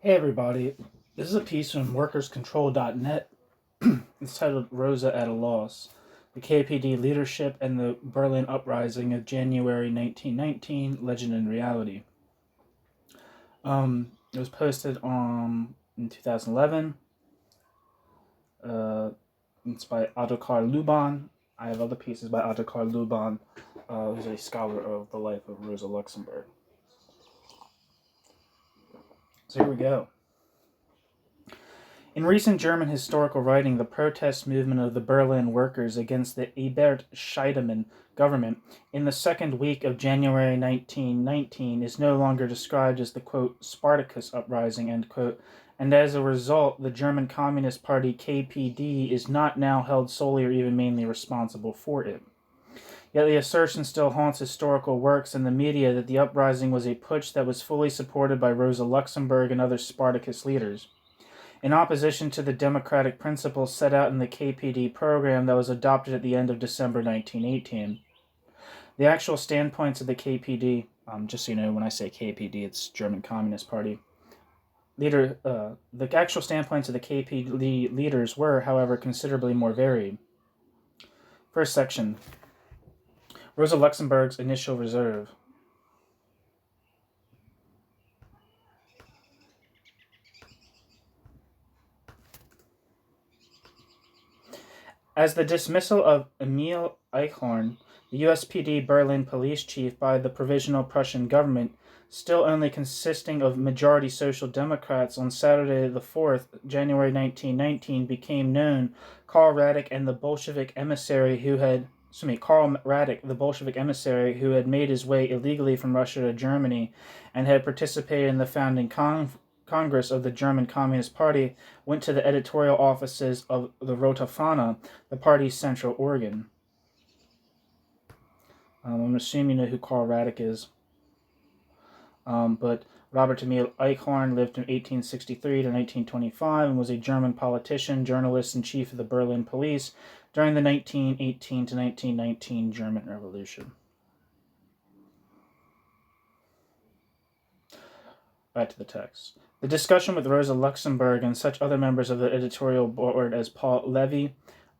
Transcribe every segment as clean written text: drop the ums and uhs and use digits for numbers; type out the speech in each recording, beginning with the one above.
Hey everybody, this is a piece from workerscontrol.net. It's titled Rosa at a Loss, the KPD Leadership and the Berlin Uprising of January 1919, Legend and Reality. It was posted in 2011. It's by Ottokar Luban. I have other pieces by Ottokar Luban, who's a scholar of the life of Rosa Luxemburg. So here we go. In recent German historical writing, the protest movement of the Berlin workers against the Ebert Scheidemann government in the second week of January 1919 is no longer described as the, quote, Spartacus Uprising, end quote, and as a result, the German Communist Party KPD is not now held solely or even mainly responsible for it. Yet the assertion still haunts historical works and the media that the uprising was a putsch that was fully supported by Rosa Luxemburg and other Spartacist leaders. In opposition to the democratic principles set out in the KPD program that was adopted at the end of December 1918. The actual standpoints of the KPD, just so you know, when I say KPD, it's German Communist Party, the actual standpoints of the KPD leaders were, however, considerably more varied. First section, Rosa Luxemburg's initial reserve. As the dismissal of Emil Eichhorn, the USPD Berlin police chief, by the Provisional Prussian government, still only consisting of majority Social Democrats, on Saturday the 4th, January 1919, became known, Karl Radek, the Bolshevik emissary who had made his way illegally from Russia to Germany and had participated in the founding Congress of the German Communist Party, went to the editorial offices of the Rote Fahne, the party's central organ. I'm assuming you know who Karl Radek is. But Robert Emil Eichhorn lived from 1863 to 1925 and was a German politician, journalist, and chief of the Berlin police during the 1918 to 1919 German Revolution. Back to the text. The discussion with Rosa Luxemburg and such other members of the editorial board as Paul Levy,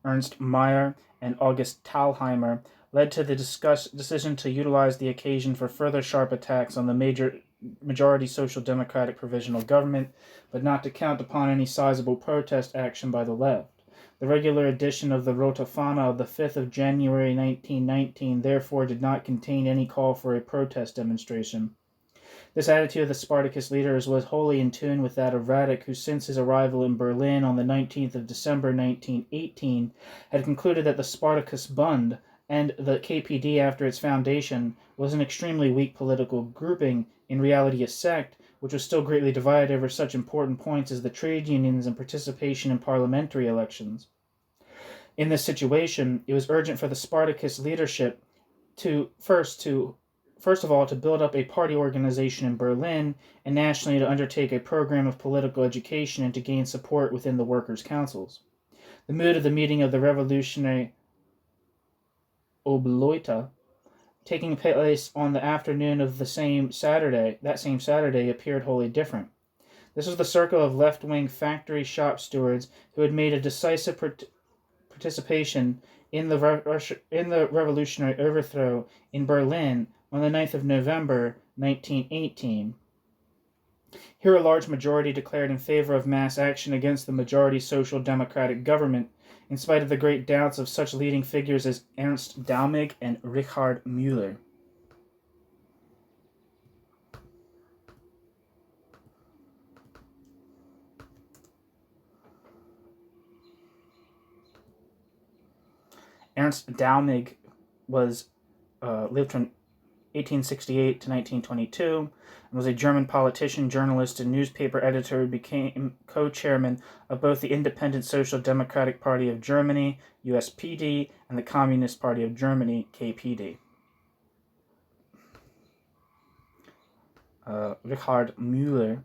Ernst Mayr, and August Thalheimer led to the decision to utilize the occasion for further sharp attacks on the majority Social Democratic Provisional Government, but not to count upon any sizable protest action by the left. The regular edition of the Rote Fahne of the 5th of January 1919 therefore did not contain any call for a protest demonstration. This attitude of the Spartacus leaders was wholly in tune with that of Radek, who since his arrival in Berlin on the 19th of December 1918 had concluded that the Spartakusbund and the KPD after its foundation was an extremely weak political grouping, in reality a sect, which was still greatly divided over such important points as the trade unions and participation in parliamentary elections. In this situation, it was urgent for the Spartacus leadership to first of all, to build up a party organization in Berlin and nationally to undertake a program of political education and to gain support within the workers' councils. The mood of the meeting of the revolutionary Obleute, taking place on the afternoon of that same Saturday, appeared wholly different. This was the circle of left-wing factory shop stewards who had made a decisive participation in the revolutionary overthrow in Berlin on the 9th of November 1918. Here a large majority declared in favor of mass action against the majority Social Democratic government, in spite of the great doubts of such leading figures as Ernst Daumig and Richard Müller. Ernst Daumig lived from 1868 to 1922, and was a German politician, journalist, and newspaper editor who became co-chairman of both the Independent Social Democratic Party of Germany, USPD, and the Communist Party of Germany, KPD. Richard Müller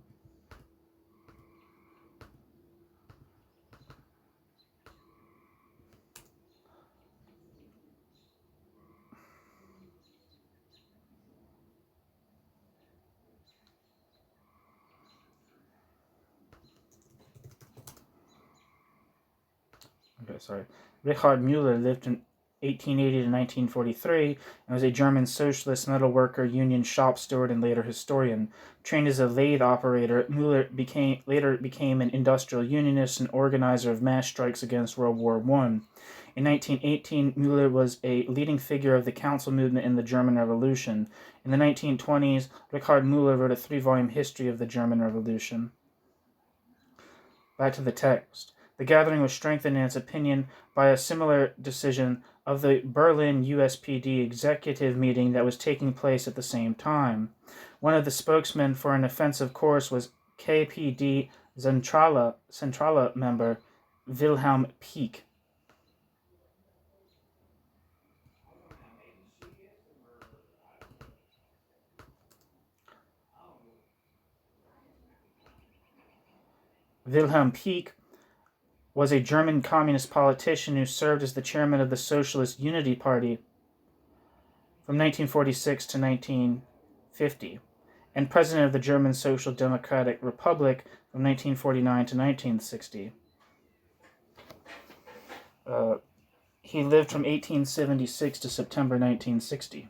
Richard Müller lived in 1880 to 1943 and was a German socialist metal worker, union shop steward, and later historian. Trained as a lathe operator, Müller later became an industrial unionist and organizer of mass strikes against World War I. In 1918, Müller was a leading figure of the council movement in the German Revolution. In the 1920s, Richard Müller wrote a 3-volume history of the German Revolution. Back to the text. The gathering was strengthened in its opinion by a similar decision of the Berlin USPD executive meeting that was taking place at the same time. One of the spokesmen for an offensive course was KPD Zentrale member Wilhelm Pieck. Wilhelm Pieck was a German communist politician who served as the chairman of the Socialist Unity Party from 1946 to 1950 and president of the German Social Democratic Republic from 1949 to 1960. He lived from 1876 to September 1960.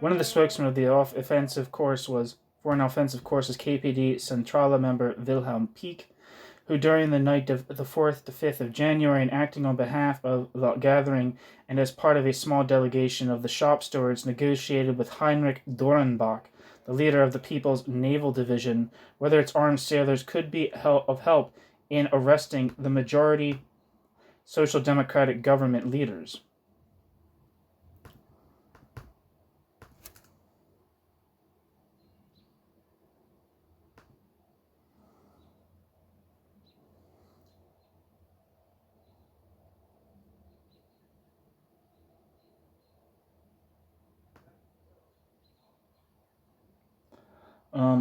One of the spokesmen of the offensive course was KPD Zentrale member Wilhelm Pieck, who during the night of the 4th to 5th of January, and acting on behalf of the gathering and as part of a small delegation of the shop stewards, negotiated with Heinrich Dornbach, the leader of the People's Naval Division, whether its armed sailors could be of help in arresting the majority Social Democratic government leaders.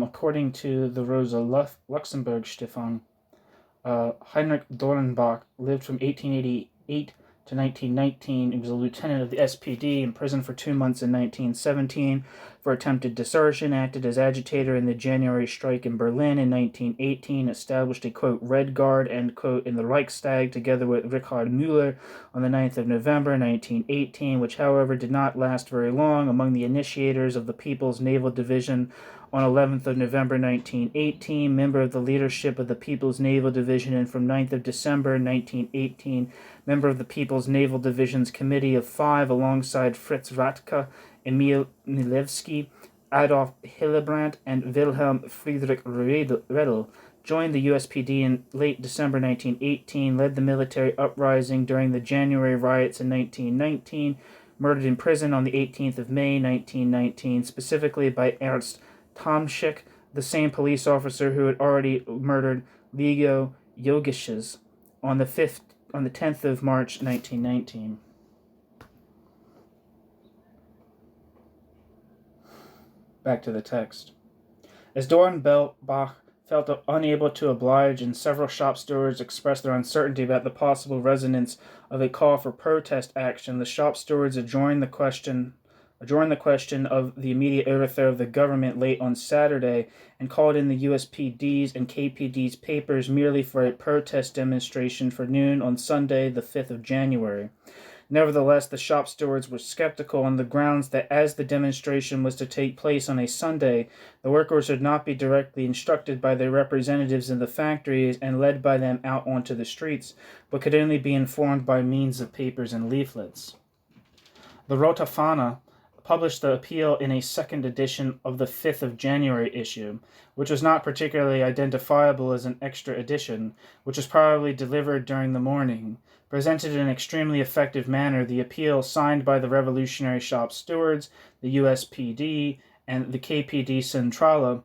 According to the Rosa Luxemburg Stiftung, Heinrich Dornbach lived from 1888 to 1919. He was a lieutenant of the SPD, imprisoned for 2 months in 1917 for attempted desertion, acted as agitator in the January strike in Berlin in 1918, established a, quote, Red Guard, end quote, in the Reichstag together with Richard Müller on the 9th of November 1918, which, however, did not last very long. Among the initiators of the People's Naval Division on 11th of November 1918, member of the leadership of the People's Naval Division, and from 9th of December 1918, member of the People's Naval Division's Committee of Five, alongside Fritz Rathke, Emil Milewski, Adolf Hillebrand, and Wilhelm Friedrich Redl, joined the USPD in late December 1918, led the military uprising during the January riots in 1919, murdered in prison on the 18th of May 1919, specifically by Ernst Tomschick, the same police officer who had already murdered Lego Yogisches on the 10th of March 1919. Back to the text. As Dornbach felt unable to oblige, and several shop stewards expressed their uncertainty about the possible resonance of a call for protest action, the shop stewards adjourned the question of the immediate overthrow of the government late on Saturday and called in the USPD's and KPD's papers merely for a protest demonstration for noon on Sunday, the 5th of January. Nevertheless, the shop stewards were skeptical on the grounds that as the demonstration was to take place on a Sunday, the workers would not be directly instructed by their representatives in the factories and led by them out onto the streets, but could only be informed by means of papers and leaflets. The Rote Fahne published the appeal in a second edition of the 5th of January issue, which was not particularly identifiable as an extra edition, which was probably delivered during the morning. Presented in an extremely effective manner, the appeal, signed by the revolutionary shop stewards, the USPD, and the KPD Zentrale,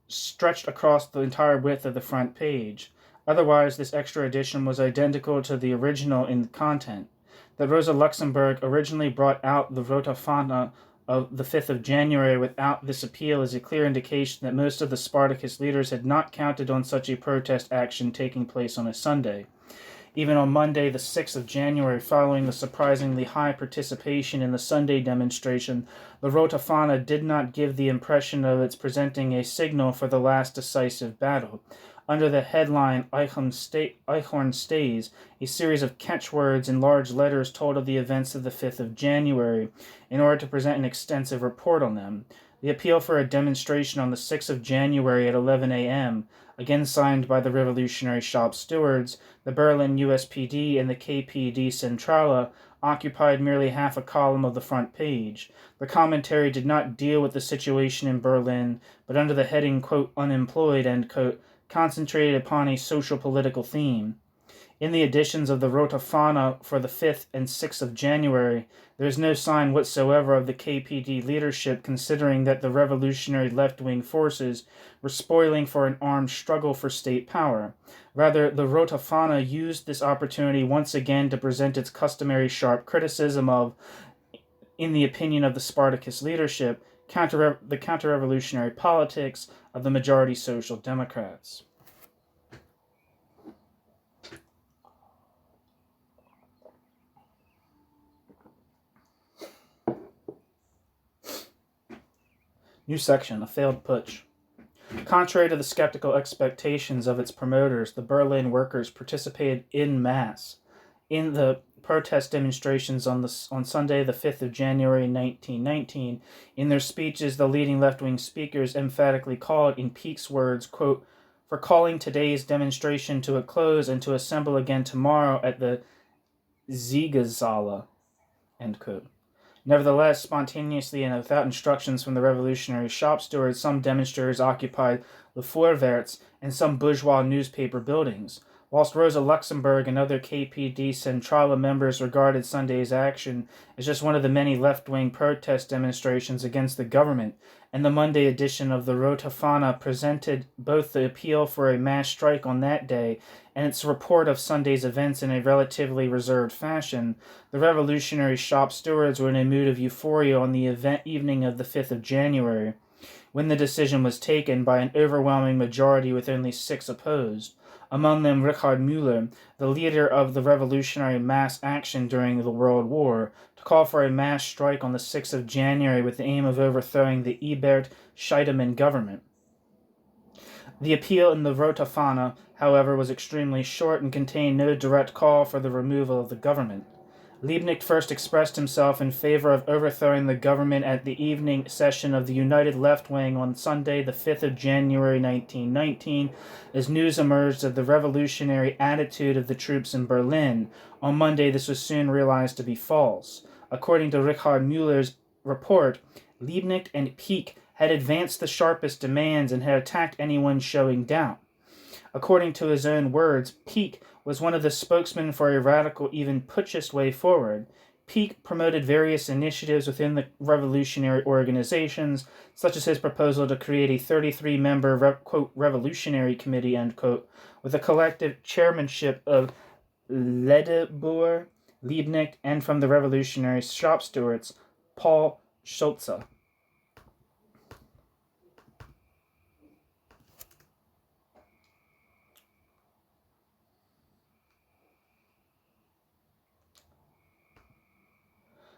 stretched across the entire width of the front page. Otherwise, this extra edition was identical to the original in content. That Rosa Luxemburg originally brought out the Rote Fahne of the 5th of January without this appeal is a clear indication that most of the Spartacus leaders had not counted on such a protest action taking place on a Sunday. Even on Monday, the 6th of January, following the surprisingly high participation in the Sunday demonstration, the Rotafana did not give the impression of its presenting a signal for the last decisive battle. Under the headline Eichhorn Stays, a series of catchwords in large letters told of the events of the 5th of January, in order to present an extensive report on them. The appeal for a demonstration on the 6th of January at 11 a.m., again signed by the revolutionary shop stewards, the Berlin USPD, and the KPD Centrale, occupied merely half a column of the front page. The commentary did not deal with the situation in Berlin, but under the heading, quote, unemployed, end quote, concentrated upon a social-political theme. In the editions of the Rotafana for the 5th and 6th of January, there is no sign whatsoever of the KPD leadership considering that the revolutionary left-wing forces were spoiling for an armed struggle for state power. Rather, the Rotafana used this opportunity once again to present its customary sharp criticism of, in the opinion of the Spartacus leadership, the counter-revolutionary politics of the majority Social Democrats. New section, a failed putsch. Contrary to the skeptical expectations of its promoters, the Berlin workers participated en masse in the protest demonstrations on Sunday, the 5th of January, 1919. In their speeches, the leading left-wing speakers emphatically called, in Peake's words, quote, for calling today's demonstration to a close and to assemble again tomorrow at the Siegessäle, end quote. Nevertheless, spontaneously and without instructions from the revolutionary shop stewards, some demonstrators occupied the Vorwärts and some bourgeois newspaper buildings. Whilst Rosa Luxemburg and other KPD Centrale members regarded Sunday's action as just one of the many left-wing protest demonstrations against the government, and the Monday edition of the Rotafana presented both the appeal for a mass strike on that day and its report of Sunday's events in a relatively reserved fashion, the revolutionary shop stewards were in a mood of euphoria on the evening of the 5th of January, when the decision was taken by an overwhelming majority with only 6 opposed. Among them Richard Müller, the leader of the revolutionary mass action during the World War, to call for a mass strike on the 6th of January with the aim of overthrowing the Ebert-Scheidemann government. The appeal in the Rotafana, however, was extremely short and contained no direct call for the removal of the government. Liebknecht first expressed himself in favor of overthrowing the government at the evening session of the United Left Wing on Sunday, the 5th of January, 1919, as news emerged of the revolutionary attitude of the troops in Berlin. On Monday, this was soon realized to be false. According to Richard Müller's report, Liebknecht and Peake had advanced the sharpest demands and had attacked anyone showing doubt. According to his own words, Peake was one of the spokesmen for a radical, even putschist way forward. Peake promoted various initiatives within the revolutionary organizations, such as his proposal to create a 33-member, quote, revolutionary committee, end quote, with a collective chairmanship of Ledebour, Liebknecht, and from the revolutionary shop stewards, Paul Schulze.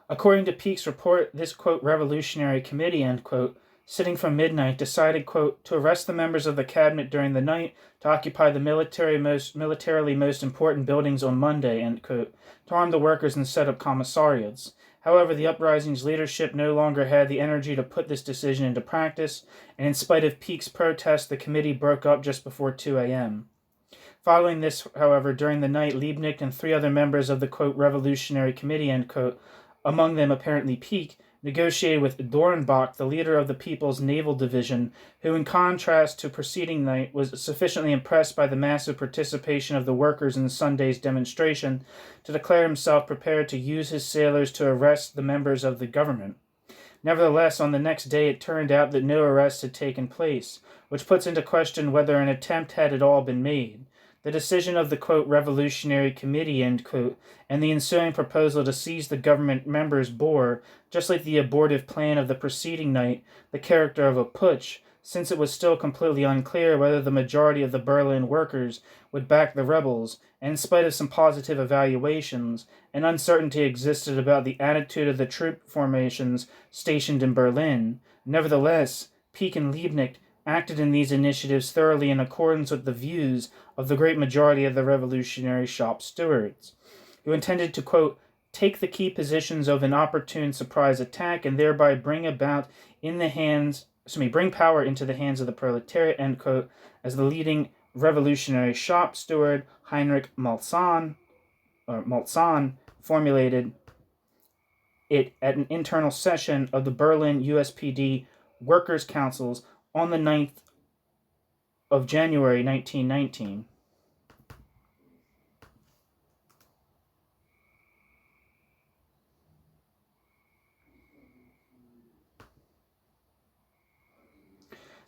According to Peake's report, this, quote, revolutionary committee, end quote, sitting from midnight, decided, quote, to arrest the members of the cabinet during the night, to occupy the militarily most important buildings on Monday, end quote, to arm the workers and set up commissariats. However, the Uprising's leadership no longer had the energy to put this decision into practice, and in spite of Peake's protest, the committee broke up just before 2 a.m. Following this, however, during the night, Liebknecht and 3 other members of the, quote, revolutionary committee, end quote, among them apparently Peake, negotiated with Dornbach, the leader of the People's Naval Division, who, in contrast to preceding night, was sufficiently impressed by the massive participation of the workers in Sunday's demonstration to declare himself prepared to use his sailors to arrest the members of the government. Nevertheless, on the next day it turned out that no arrests had taken place, which puts into question whether an attempt had at all been made. The decision of the, quote, revolutionary committee, end quote, and the ensuing proposal to seize the government members bore, just like the abortive plan of the preceding night, the character of a putsch, since it was still completely unclear whether the majority of the Berlin workers would back the rebels, and in spite of some positive evaluations, an uncertainty existed about the attitude of the troop formations stationed in Berlin. Nevertheless, Pieck and Liebknecht acted in these initiatives thoroughly in accordance with the views of the great majority of the revolutionary shop stewards, who intended to, quote, take the key positions of an opportune surprise attack and thereby bring power into the hands of the proletariat, end quote, as the leading revolutionary shop steward Heinrich Malzahn formulated it at an internal session of the Berlin USPD Workers' Councils on the 9th of January 1919.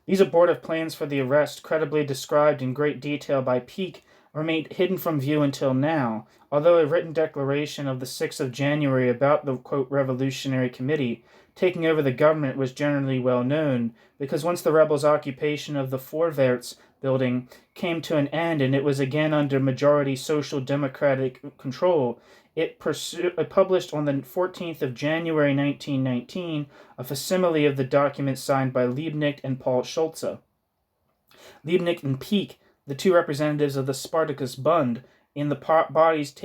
These abortive plans for the arrest, credibly described in great detail by Pieck, remained hidden from view until now, although a written declaration of the 6th of January about the, quote, Revolutionary Committee taking over the government was generally well known, because once the rebels' occupation of the Vorwärts building came to an end and it was again under majority social democratic control, it published on the 14th of January 1919 a facsimile of the document signed by Liebknecht and Paul Schulze. Liebknecht and Pieck, the two representatives of the Spartakusbund in the bodies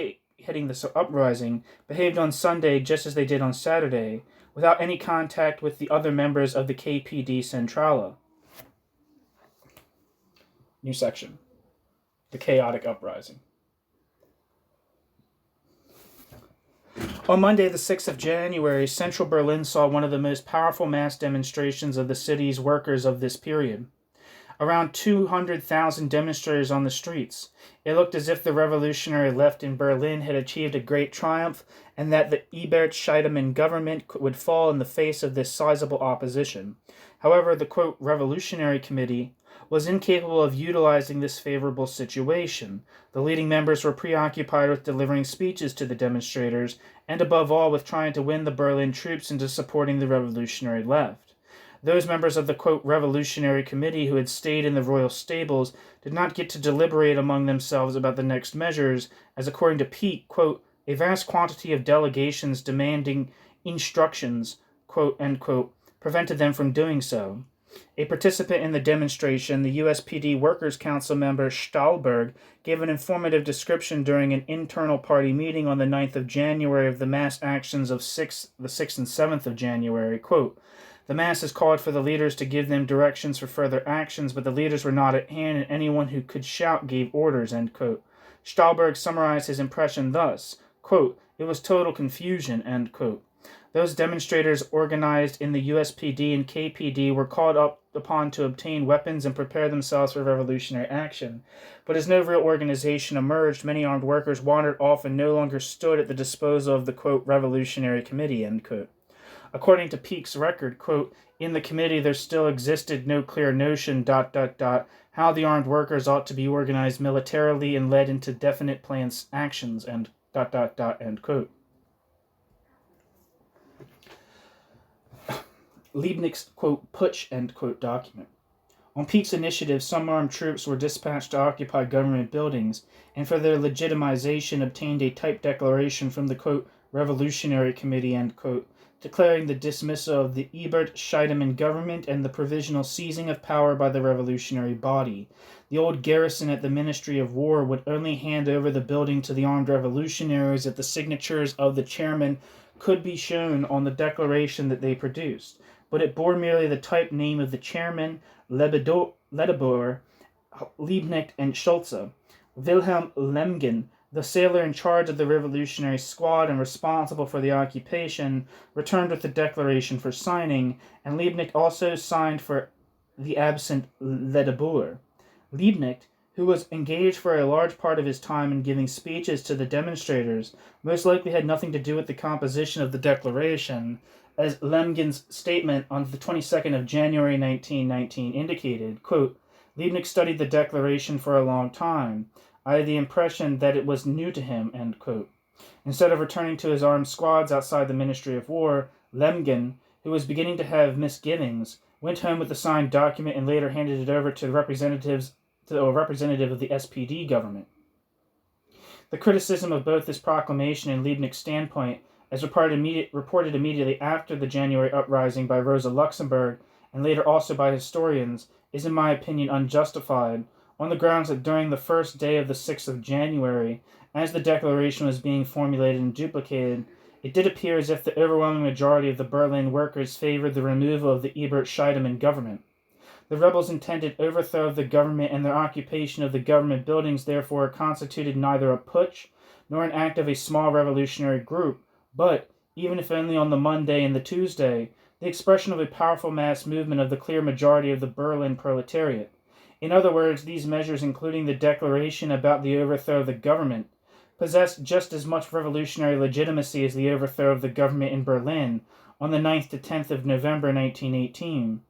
heading the uprising, behaved on Sunday just as they did on Saturday, without any contact with the other members of the KPD Centrale. New section. The chaotic uprising. On Monday, the 6th of January, central Berlin saw one of the most powerful mass demonstrations of the city's workers of this period. Around 200,000 demonstrators on the streets. It looked as if the revolutionary left in Berlin had achieved a great triumph, and that the Ebert-Scheidemann government would fall in the face of this sizable opposition. However, the, quote, Revolutionary Committee was incapable of utilizing this favorable situation. The leading members were preoccupied with delivering speeches to the demonstrators, and above all with trying to win the Berlin troops into supporting the revolutionary left. Those members of the, quote, Revolutionary Committee who had stayed in the royal stables did not get to deliberate among themselves about the next measures, as according to Pieck, quote, a vast quantity of delegations demanding instructions, quote, end quote, prevented them from doing so. A participant in the demonstration, the USPD Workers' Council member Stahlberg, gave an informative description during an internal party meeting on the 9th of January of the mass actions of the 6th and 7th of January, quote, the mass has called for the leaders to give them directions for further actions, but the leaders were not at hand, and anyone who could shout gave orders, end quote. Stahlberg summarized his impression thus, quote, it was total confusion, end quote. Those demonstrators organized in the USPD and KPD were called upon to obtain weapons and prepare themselves for revolutionary action. But as no real organization emerged, many armed workers wandered off and no longer stood at the disposal of the, quote, Revolutionary Committee, end quote. According to Pieck's record, quote, in the committee there still existed no clear notion, how the armed workers ought to be organized militarily and led into definite plans, actions, and end quote. Liebknecht's, quote, putsch, end quote, document. On Pieck's initiative, some armed troops were dispatched to occupy government buildings, and for their legitimization obtained a type declaration from the, quote, Revolutionary Committee, end quote, declaring the dismissal of the Ebert-Scheidemann government and the provisional seizing of power by the revolutionary body. The old garrison at the Ministry of War would only hand over the building to the armed revolutionaries if the signatures of the chairman could be shown on the declaration that they produced. But it bore merely the type name of the chairman, Ledebour, Liebknecht, and Schulze. Wilhelm Lemgen, the sailor in charge of the revolutionary squad and responsible for the occupation, returned with the declaration for signing, and Liebknecht also signed for the absent Ledebour. Liebknecht, who was engaged for a large part of his time in giving speeches to the demonstrators, most likely had nothing to do with the composition of the declaration, as Lemgen's statement on the 22nd of January 1919 indicated, quote, Liebknecht studied the declaration for a long time. I had the impression that it was new to him, end quote. Instead of returning to his armed squads outside the Ministry of War, Lemgen, who was beginning to have misgivings, went home with the signed document and later handed it over to the representative of the SPD government. The criticism of both this proclamation and Liebknecht's standpoint, as reported immediately after the January uprising by Rosa Luxemburg and later also by historians, is in my opinion unjustified, on the grounds that during the first day of the 6th of January, as the declaration was being formulated and duplicated, it did appear as if the overwhelming majority of the Berlin workers favored the removal of the Ebert-Scheidemann government. The rebels' intended overthrow of the government and their occupation of the government buildings therefore constituted neither a putsch nor an act of a small revolutionary group, but, even if only on the Monday and the Tuesday, the expression of a powerful mass movement of the clear majority of the Berlin proletariat. In other words, these measures, including the declaration about the overthrow of the government, possessed just as much revolutionary legitimacy as the overthrow of the government in Berlin on the 9th to 10th of November 1918.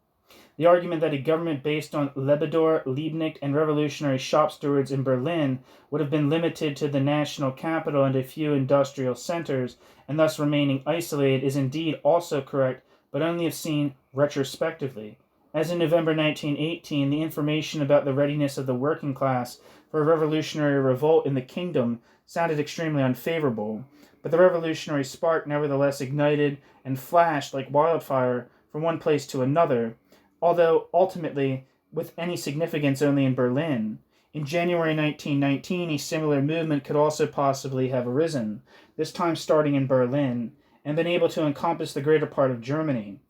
The argument that a government based on Lebedor, Liebknecht, and revolutionary shop stewards in Berlin would have been limited to the national capital and a few industrial centers, and thus remaining isolated, is indeed also correct, but only if seen retrospectively. As in November 1918, the information about the readiness of the working class for a revolutionary revolt in the kingdom sounded extremely unfavorable, but the revolutionary spark nevertheless ignited and flashed like wildfire from one place to another, although ultimately with any significance only in Berlin. In January 1919, a similar movement could also possibly have arisen, this time starting in Berlin, and been able to encompass the greater part of Germany.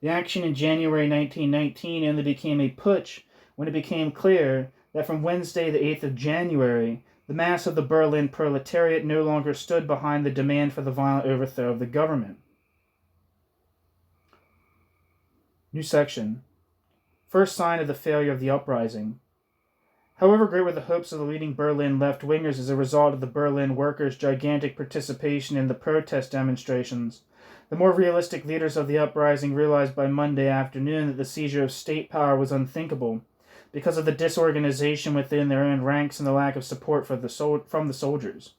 The action in January 1919 only became a putsch when it became clear that from Wednesday the 8th of January, the mass of the Berlin proletariat no longer stood behind the demand for the violent overthrow of the government. New section. First sign of the failure of the uprising. However great were the hopes of the leading Berlin left-wingers as a result of the Berlin workers' gigantic participation in the protest demonstrations, the more realistic leaders of the uprising realized by Monday afternoon that the seizure of state power was unthinkable, because of the disorganization within their own ranks and the lack of support from the soldiers.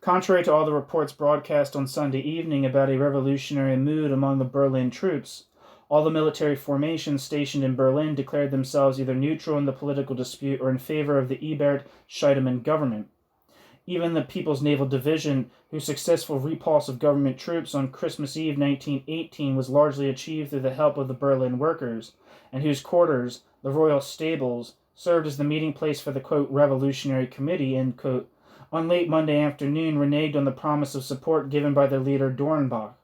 Contrary to all the reports broadcast on Sunday evening about a revolutionary mood among the Berlin troops, all the military formations stationed in Berlin declared themselves either neutral in the political dispute or in favor of the Ebert-Scheidemann government. Even the People's Naval Division, whose successful repulse of government troops on Christmas Eve 1918 was largely achieved through the help of the Berlin workers, and whose quarters, the Royal Stables, served as the meeting place for the, quote, Revolutionary Committee, end quote, on late Monday afternoon reneged on the promise of support given by their leader Dornbach,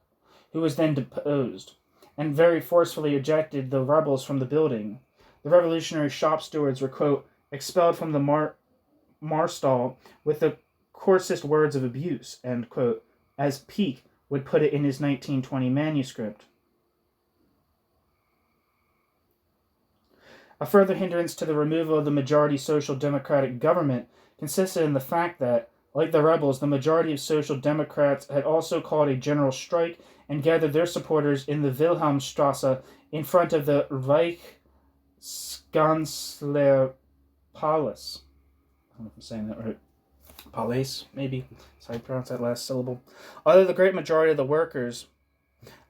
who was then deposed, and very forcefully ejected the rebels from the building. The revolutionary shop stewards were, quote, expelled from the Marstall with the coarsest words of abuse, end quote, as Peake would put it in his 1920 manuscript. A further hindrance to the removal of the majority social democratic government consisted in the fact that, like the rebels, the majority of social democrats had also called a general strike and gathered their supporters in the Wilhelmstrasse in front of the Reichskanzler Palace. I don't know if I'm saying that right. Palais, maybe. That's how you pronounce that last syllable. Although the great majority of the workers,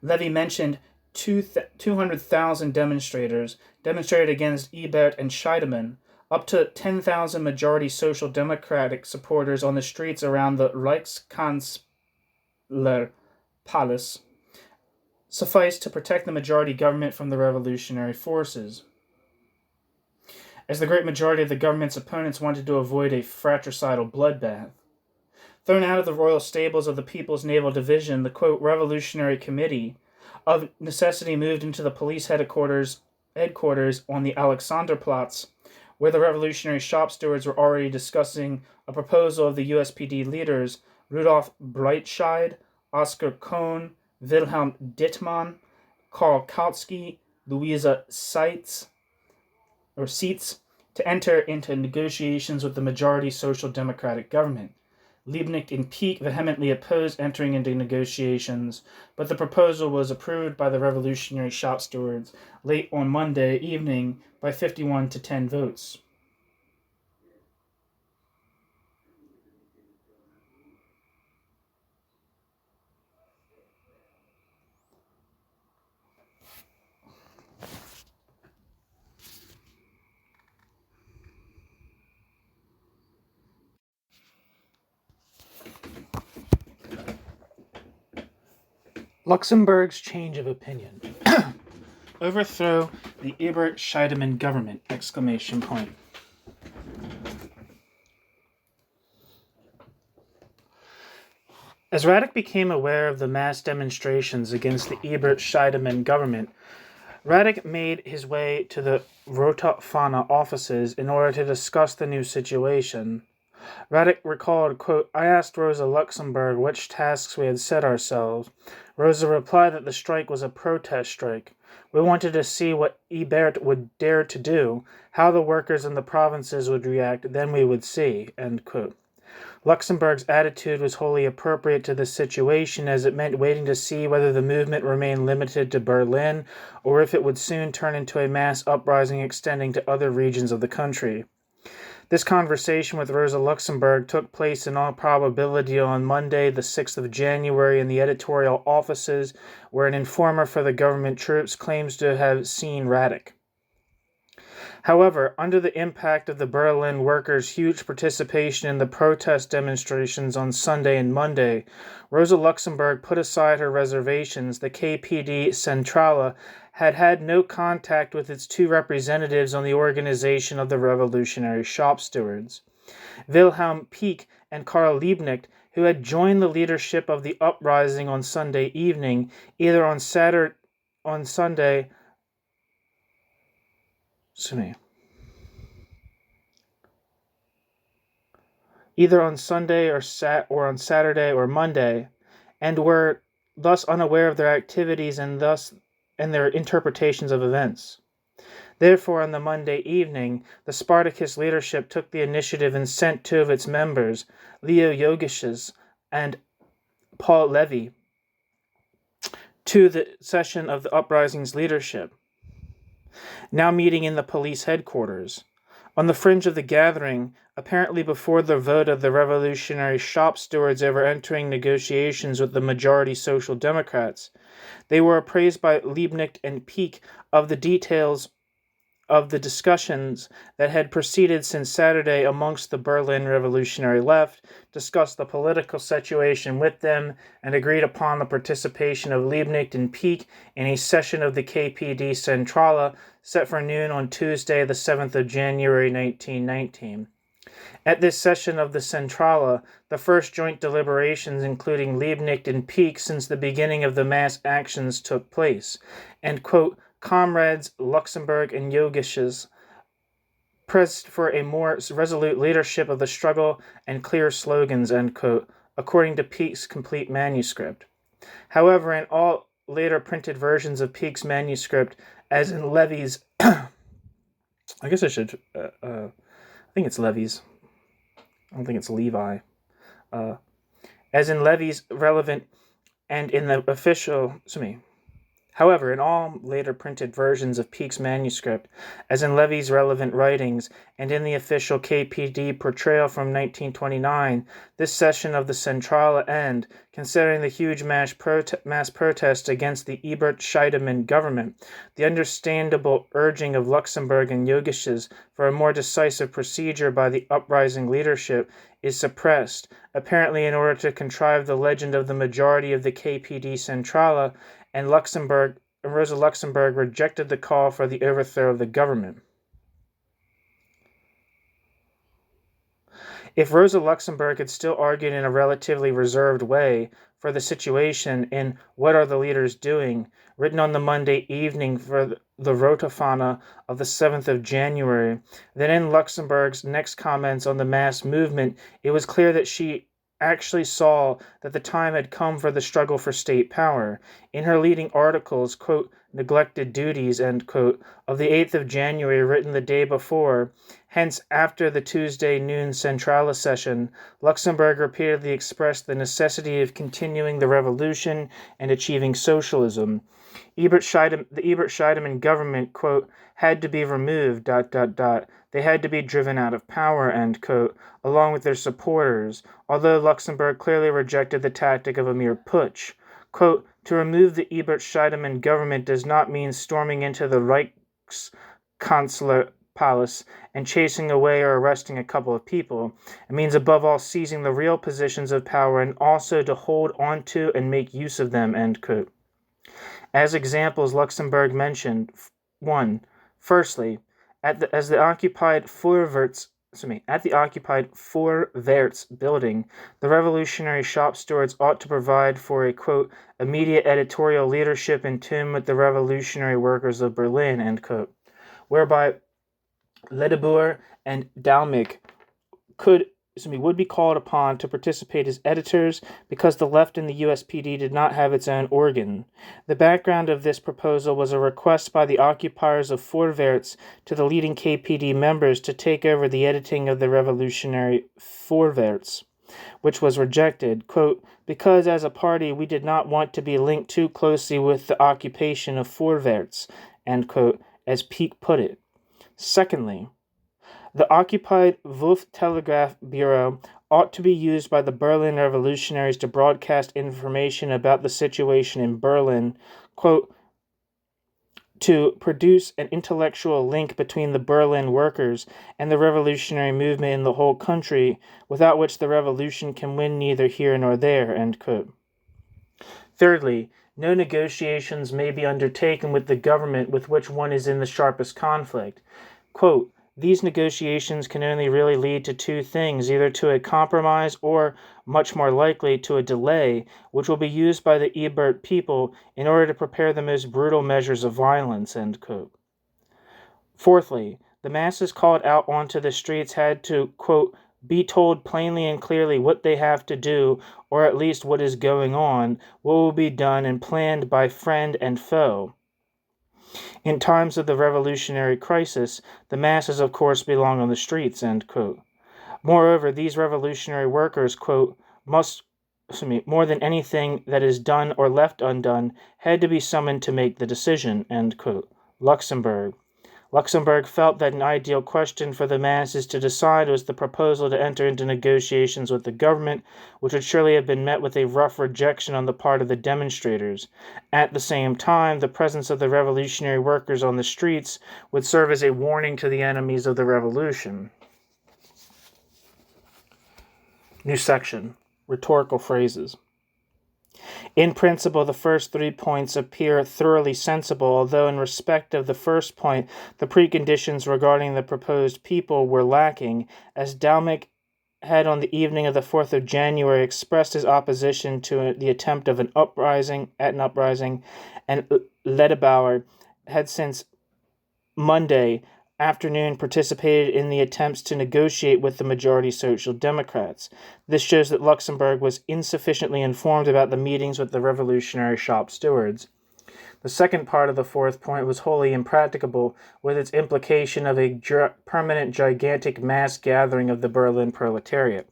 Levy mentioned 200,000 demonstrators demonstrated against Ebert and Scheidemann, up to 10,000 majority social democratic supporters on the streets around the Reichskanzler Palace sufficed to protect the majority government from the revolutionary forces. As the great majority of the government's opponents wanted to avoid a fratricidal bloodbath. Thrown out of the royal stables of the People's Naval Division, the, quote, Revolutionary Committee of necessity moved into the police headquarters on the Alexanderplatz, where the revolutionary shop stewards were already discussing a proposal of the USPD leaders Rudolf Breitscheid, Oskar Kohn, Wilhelm Dittmann, Karl Kautsky, Louisa Seitz, to enter into negotiations with the majority social democratic government. Liebknecht and Peake vehemently opposed entering into negotiations, but the proposal was approved by the revolutionary shop stewards late on Monday evening by 51 to 10 votes. Luxemburg's change of opinion. Overthrow the Ebert-Scheidemann government! ! As Radek became aware of the mass demonstrations against the Ebert-Scheidemann government, Radek made his way to the Rota Fana offices in order to discuss the new situation. Radek recalled, quote, "I asked Rosa Luxemburg which tasks we had set ourselves. Rosa replied that the strike was a protest strike. We wanted to see what Ebert would dare to do, how the workers in the provinces would react, then we would see," end quote. Luxemburg's attitude was wholly appropriate to the situation, as it meant waiting to see whether the movement remained limited to Berlin or if it would soon turn into a mass uprising extending to other regions of the country. This conversation with Rosa Luxemburg took place in all probability on Monday, the 6th of January, in the editorial offices, where an informer for the government troops claims to have seen Radek. However, under the impact of the Berlin workers' huge participation in the protest demonstrations on Sunday and Monday, Rosa Luxemburg put aside her reservations. The KPD Centrale had had no contact with its two representatives on the organization of the revolutionary shop stewards, Wilhelm Pieck and Karl Liebknecht, who had joined the leadership of the uprising on Sunday evening, either on Sunday or on Saturday or Monday, and were thus unaware of their activities and their interpretations of events. Therefore, on the Monday evening, the Spartacus leadership took the initiative and sent two of its members, Leo Jogisches and Paul Levy, to the session of the uprising's leadership, now meeting in the police headquarters. On the fringe of the gathering, apparently before the vote of the revolutionary shop stewards over entering negotiations with the majority Social Democrats, they were appraised by Liebknecht and Pieck of the details of the discussions that had proceeded since Saturday amongst the Berlin revolutionary left, discussed the political situation with them, and agreed upon the participation of Liebknecht and Pieck in a session of the KPD Centrale set for noon on Tuesday, the 7th of January 1919. At this session of the Centrale, the first joint deliberations including Liebknecht and Pieck since the beginning of the mass actions took place, and, quote, "Comrades Luxemburg and Jogisches pressed for a more resolute leadership of the struggle and clear slogans," end quote, according to Pieck's complete manuscript. However, in all later printed versions of Pieck's manuscript, as in Levy's, I think it's Levy's. I don't think it's Levi. As in Levy's relevant and in the official, However, in all later printed versions of Pieck's manuscript, as in Levy's relevant writings, and in the official KPD portrayal from 1929, this session of the Centrale end, considering the huge mass protest against the Ebert-Scheidemann government, the understandable urging of Luxemburg and Jogisches for a more decisive procedure by the uprising leadership, is suppressed, apparently in order to contrive the legend of the majority of the KPD Centrale, and Rosa Luxemburg rejected the call for the overthrow of the government. If Rosa Luxemburg had still argued in a relatively reserved way for the situation in What Are the Leaders Doing?, written on the Monday evening for the Rota Fana of the 7th of January, then in Luxemburg's next comments on the mass movement, it was clear that she actually saw that the time had come for the struggle for state power. In her leading articles, quote, "Neglected Duties," end quote, of the 8th of January, written the day before, hence after the Tuesday noon Centrale session, Luxemburg repeatedly expressed the necessity of continuing the revolution and achieving socialism. The Ebert-Scheidemann government, quote, "had to be removed, ... They had to be driven out of power," end quote, along with their supporters, although Luxemburg clearly rejected the tactic of a mere putsch. Quote, "To remove the Ebert-Scheidemann government does not mean storming into the Reichskanzler palace and chasing away or arresting a couple of people. It means above all seizing the real positions of power and also to hold on to and make use of them," end quote. As examples, Luxemburg mentioned 1. Firstly, at the occupied Vorwärts building, the revolutionary shop stewards ought to provide for a, quote, immediate editorial leadership in tune with the revolutionary workers of Berlin, end quote, whereby Ledebour and Dalmik would be called upon to participate as editors because the left in the USPD did not have its own organ. The background of this proposal was a request by the occupiers of Vorwärts to the leading KPD members to take over the editing of the revolutionary Vorwärts, which was rejected, quote, because as a party we did not want to be linked too closely with the occupation of Vorwärts, end quote, as Peake put it. Secondly, the occupied Wolf Telegraph Bureau ought to be used by the Berlin revolutionaries to broadcast information about the situation in Berlin, quote, to produce an intellectual link between the Berlin workers and the revolutionary movement in the whole country, without which the revolution can win neither here nor there, end quote. Thirdly, no negotiations may be undertaken with the government with which one is in the sharpest conflict. Quote, these negotiations can only really lead to two things, either to a compromise or, much more likely, to a delay, which will be used by the Ebert people in order to prepare the most brutal measures of violence, end quote. Fourthly, the masses called out onto the streets had to, quote, be told plainly and clearly what they have to do, or at least what is going on, what will be done and planned by friend and foe. In times of the revolutionary crisis, the masses, of course, belong on the streets, end quote. Moreover, these revolutionary workers, quote, more than anything that is done or left undone, had to be summoned to make the decision, end quote. Luxemburg felt that an ideal question for the masses to decide was the proposal to enter into negotiations with the government, which would surely have been met with a rough rejection on the part of the demonstrators. At the same time, the presence of the revolutionary workers on the streets would serve as a warning to the enemies of the revolution. New section. Rhetorical phrases. In principle, the first 3 points appear thoroughly sensible, although in respect of the first point, the preconditions regarding the proposed people were lacking, as Dalmik had on the evening of the 4th of January expressed his opposition to the attempt of an uprising, and Ledebour had since Monday afternoon participated in the attempts to negotiate with the majority Social Democrats. This shows that Luxemburg was insufficiently informed about the meetings with the revolutionary shop stewards. The second part of the fourth point was wholly impracticable, with its implication of a permanent gigantic mass gathering of the Berlin proletariat.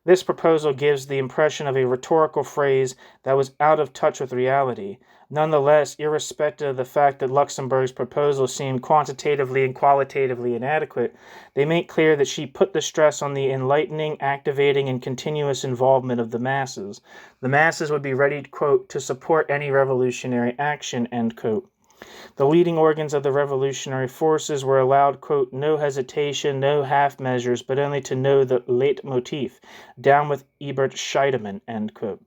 This proposal gives the impression of a rhetorical phrase that was out of touch with reality. Nonetheless, irrespective of the fact that Luxemburg's proposal seemed quantitatively and qualitatively inadequate, they make clear that she put the stress on the enlightening, activating, and continuous involvement of the masses. The masses would be ready, quote, to support any revolutionary action, end quote. The leading organs of the revolutionary forces were allowed, quote, no hesitation, no half measures, but only to know the leitmotif. Down with Ebert Scheidemann, end quote.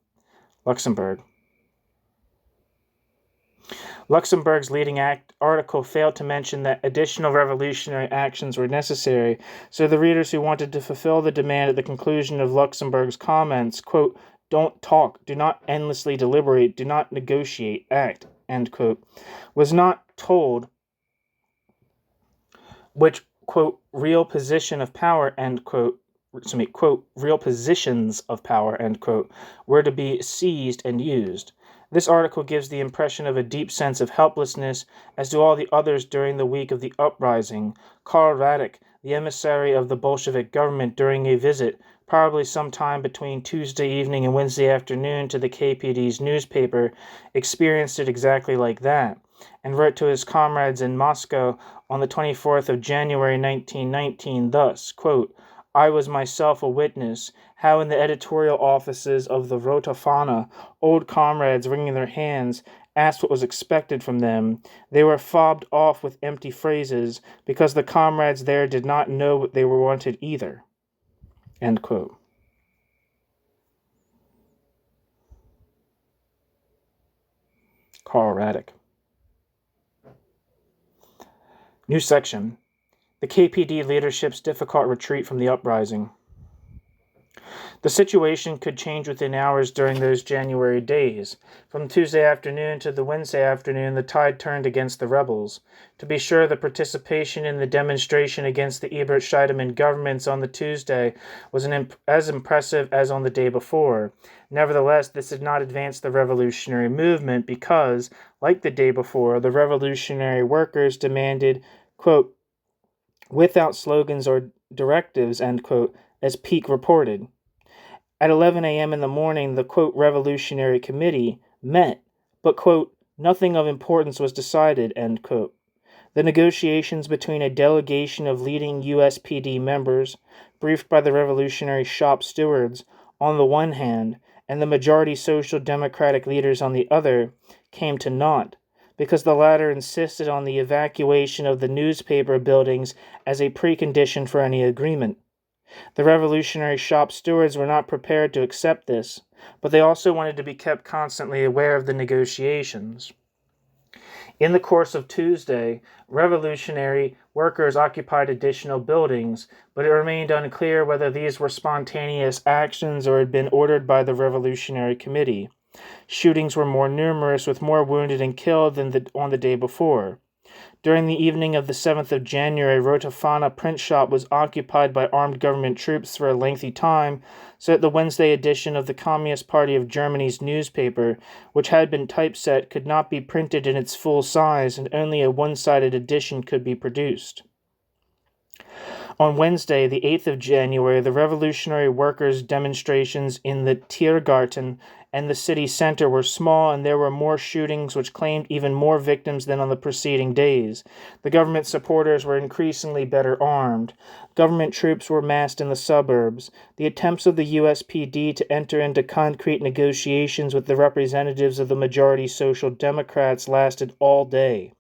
Luxemburg's leading article failed to mention that additional revolutionary actions were necessary, so the readers who wanted to fulfill the demand at the conclusion of Luxemburg's comments, quote, don't talk, do not endlessly deliberate, do not negotiate, act, end quote, was not told which, quote, real position of power, end quote, quote, real positions of power, end quote, were to be seized and used. This article gives the impression of a deep sense of helplessness, as do all the others during the week of the uprising. Karl, the emissary of the Bolshevik government during a visit, probably sometime between Tuesday evening and Wednesday afternoon to the KPD's newspaper, experienced it exactly like that, and wrote to his comrades in Moscow on the 24th of January 1919 thus, quote, I was myself a witness, how in the editorial offices of the Rote Fahne, old comrades wringing their hands asked what was expected from them. They were fobbed off with empty phrases, because the comrades there did not know what they were wanted either. End quote. Karl Radek. New section. The KPD leadership's difficult retreat from the uprising. The situation could change within hours during those January days. From Tuesday afternoon to the Wednesday afternoon, the tide turned against the rebels. To be sure, the participation in the demonstration against the Ebert-Scheidemann governments on the Tuesday was as impressive as on the day before. Nevertheless, this did not advance the revolutionary movement because, like the day before, the revolutionary workers demanded, quote, without slogans or directives, end quote, as Peake reported. At 11 a.m. in the morning, the, quote, Revolutionary Committee met, but, quote, nothing of importance was decided, end quote. The negotiations between a delegation of leading USPD members, briefed by the revolutionary shop stewards, on the one hand, and the majority Social Democratic leaders on the other, came to naught, because the latter insisted on the evacuation of the newspaper buildings as a precondition for any agreement. The revolutionary shop stewards were not prepared to accept this, but they also wanted to be kept constantly aware of the negotiations. In the course of Tuesday, revolutionary workers occupied additional buildings, but it remained unclear whether these were spontaneous actions or had been ordered by the Revolutionary Committee. Shootings were more numerous, with more wounded and killed than on the day before. During the evening of the 7th of January, Rotofana print shop was occupied by armed government troops for a lengthy time, so that the Wednesday edition of the Communist Party of Germany's newspaper, which had been typeset, could not be printed in its full size, and only a one-sided edition could be produced. On Wednesday, the 8th of January, the revolutionary workers' demonstrations in the Tiergarten and the city center were small, and there were more shootings which claimed even more victims than on the preceding days. The government supporters were increasingly better armed. Government troops were massed in the suburbs. The attempts of the USPD to enter into concrete negotiations with the representatives of the majority Social Democrats lasted all day.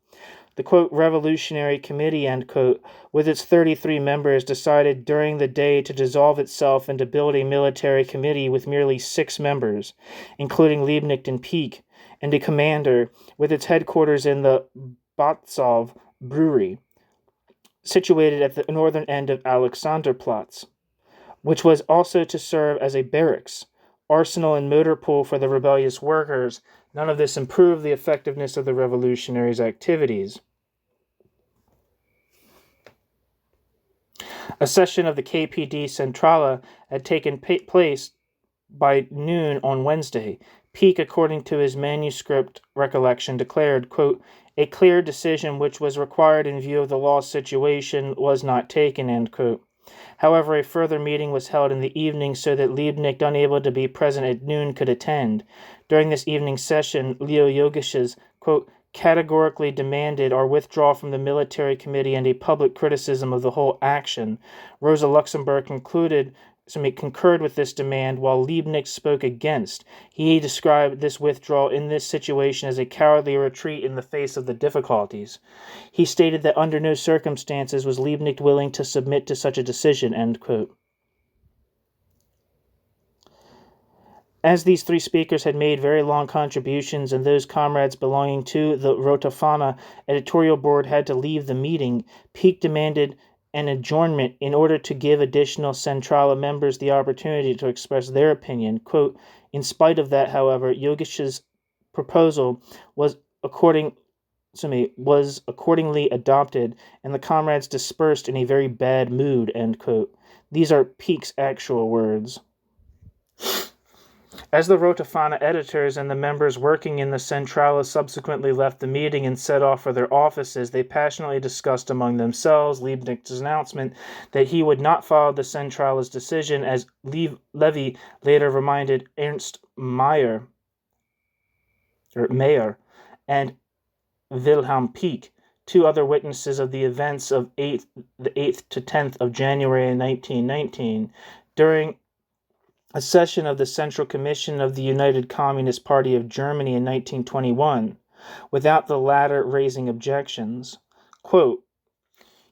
The, quote, Revolutionary Committee, end quote, with its 33 members, decided during the day to dissolve itself and to build a military committee with merely 6 members, including Liebknecht and Peake, and a commander, with its headquarters in the Batzov brewery, situated at the northern end of Alexanderplatz, which was also to serve as a barracks, arsenal, and motor pool for the rebellious workers. None of this improved the effectiveness of the revolutionaries' activities. A session of the KPD Centrale had taken place by noon on Wednesday. Peake, according to his manuscript recollection, declared, quote, a clear decision which was required in view of the lost situation was not taken, end quote. However, a further meeting was held in the evening so that Liebknecht, unable to be present at noon, could attend. During this evening session, Leo Jogisch's, quote, categorically demanded our withdrawal from the military committee and a public criticism of the whole action. Rosa Luxemburg concurred with this demand, while Liebknecht spoke against. He described this withdrawal in this situation as a cowardly retreat in the face of the difficulties. He stated that under no circumstances was Liebknecht willing to submit to such a decision, end quote. As these 3 speakers had made very long contributions, and those comrades belonging to the Rotofana editorial board had to leave the meeting, Peake demanded an adjournment in order to give additional Centrale members the opportunity to express their opinion. Quote, in spite of that, however, Jogisch's proposal was accordingly adopted, and the comrades dispersed in a very bad mood, end quote. These are Peake's actual words. As the Rotofana editors and the members working in the Centrale subsequently left the meeting and set off for their offices, they passionately discussed among themselves Liebknecht's announcement that he would not follow the Centrale's decision, as Levy later reminded Ernst Mayr and Wilhelm Peake, 2 other witnesses of the events of the 8th to 10th of January 1919, during a session of the Central Commission of the United Communist Party of Germany in 1921, without the latter raising objections. Quote,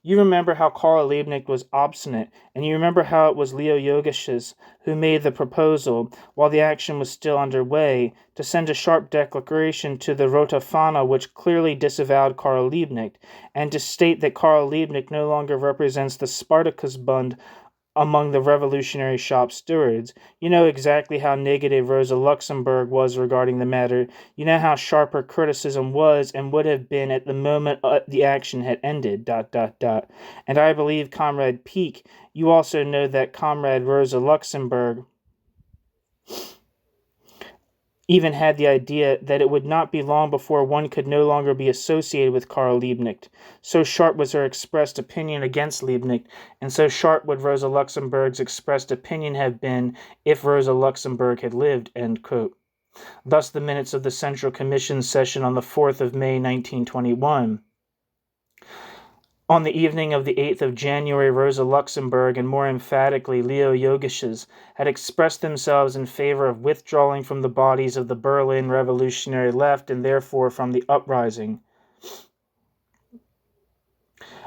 You remember how Karl Liebknecht was obstinate, and you remember how it was Leo Yogesh's who made the proposal, while the action was still under way, to send a sharp declaration to the Rote Fahne which clearly disavowed Karl Liebknecht, and to state that Karl Liebknecht no longer represents the Spartakusbund among the revolutionary shop stewards. You know exactly how negative Rosa Luxemburg was regarding the matter. You know how sharp her criticism was and would have been at the moment the action had ended, ... And I believe, Comrade Peake, you also know that Comrade Rosa Luxemburg even had the idea that it would not be long before one could no longer be associated with Karl Liebknecht. So sharp was her expressed opinion against Liebknecht, and so sharp would Rosa Luxemburg's expressed opinion have been if Rosa Luxemburg had lived." End quote. Thus the minutes of the Central Commission session on the 4th of May, 1921. On the evening of the 8th of January, Rosa Luxemburg, and more emphatically Leo Yogesh's, had expressed themselves in favor of withdrawing from the bodies of the Berlin revolutionary left and therefore from the uprising.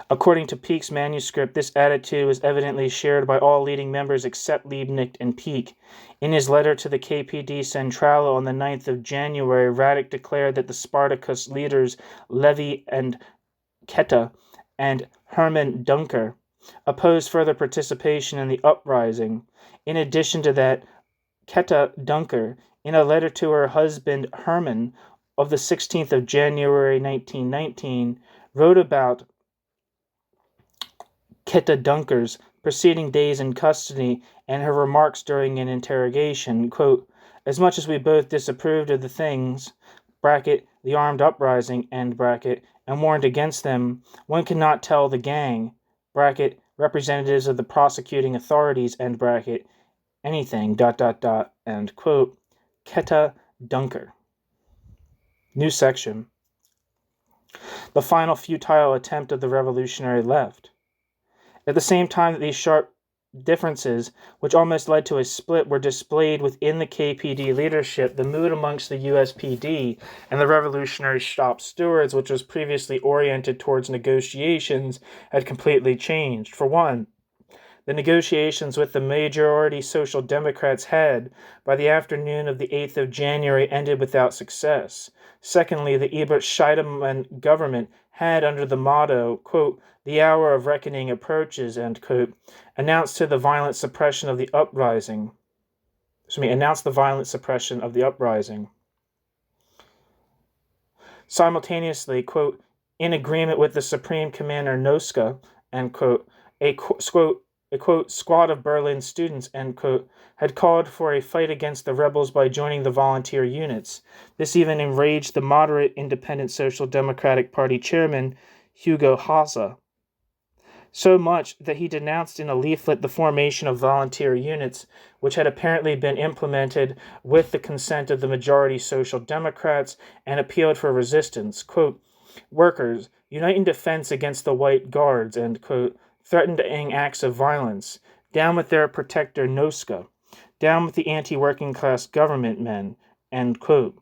According to Peake's manuscript, this attitude was evidently shared by all leading members except Liebknecht and Peake. In his letter to the KPD Centrale on the 9th of January, Radek declared that the Spartacus leaders Levy and Ketta and Hermann Dunker opposed further participation in the uprising. In addition to that, Ketta Dunker, in a letter to her husband Hermann of the 16th of January 1919, wrote about Ketta Dunker's preceding days in custody and her remarks during an interrogation, quote, "As much as we both disapproved of the things, the armed uprising, and warned against them, one could not tell the gang, representatives of the prosecuting authorities, anything, ... End quote. Ketta Dunker." New section. The final futile attempt of the revolutionary left. At the same time that these sharp differences, which almost led to a split, were displayed within the KPD leadership, the mood amongst the USPD and the revolutionary shop stewards, which was previously oriented towards negotiations, had completely changed. For one, the negotiations with the majority Social Democrats had, by the afternoon of the 8th of January, ended without success. Secondly, the Ebert-Scheidemann government had, under the motto, quote, "The hour of reckoning approaches," end quote, announced the violent suppression of the uprising. Simultaneously, quote, "in agreement with the Supreme Commander Noska," end quote, a quote, "squad of Berlin students," end quote, had called for a fight against the rebels by joining the volunteer units. This even enraged the moderate Independent Social Democratic Party chairman, Hugo Rosa, so much that he denounced in a leaflet the formation of volunteer units, which had apparently been implemented with the consent of the majority Social Democrats, and appealed for resistance. Quote, "Workers, unite in defense against the White Guards," end quote, threatening acts of violence. Down with their protector Noska. Down with the anti-working class government men, end quote.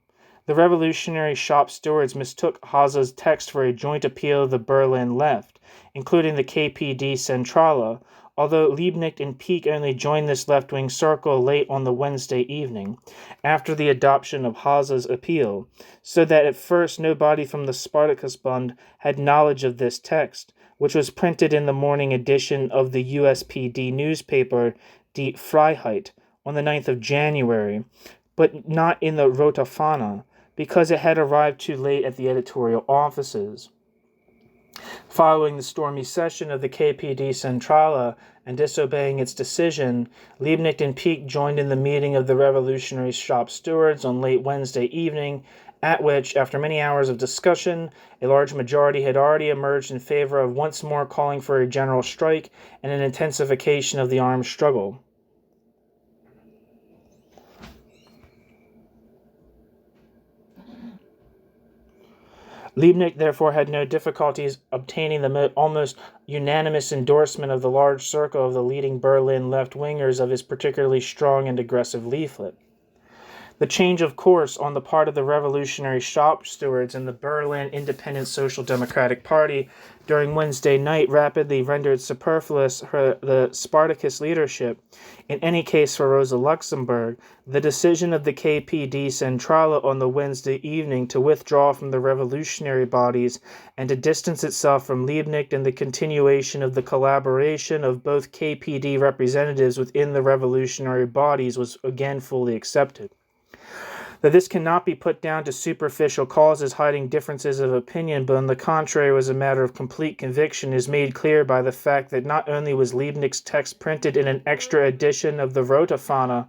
The revolutionary shop stewards mistook Haza's text for a joint appeal of the Berlin left, including the KPD Centrale, although Liebknecht and Peake only joined this left-wing circle late on the Wednesday evening, after the adoption of Haza's appeal, so that at first nobody from the Spartakusbund had knowledge of this text, which was printed in the morning edition of the USPD newspaper Die Freiheit on the 9th of January, but not in the Rote Fahne, because it had arrived too late at the editorial offices. Following the stormy session of the KPD Centrale and disobeying its decision, Liebknecht and Peake joined in the meeting of the revolutionary shop stewards on late Wednesday evening, at which, after many hours of discussion, a large majority had already emerged in favor of once more calling for a general strike and an intensification of the armed struggle. Liebknecht therefore had no difficulties obtaining the almost unanimous endorsement of the large circle of the leading Berlin left-wingers of his particularly strong and aggressive leaflet. The change of course on the part of the revolutionary shop stewards and the Berlin Independent Social Democratic Party during Wednesday night rapidly rendered superfluous the Spartacus leadership. In any case, for Rosa Luxemburg, the decision of the KPD Centrale on the Wednesday evening to withdraw from the revolutionary bodies and to distance itself from Liebknecht and the continuation of the collaboration of both KPD representatives within the revolutionary bodies was again fully accepted. That this cannot be put down to superficial causes hiding differences of opinion, but on the contrary was a matter of complete conviction, is made clear by the fact that not only was Liebknecht's text printed in an extra edition of the Rote Fahne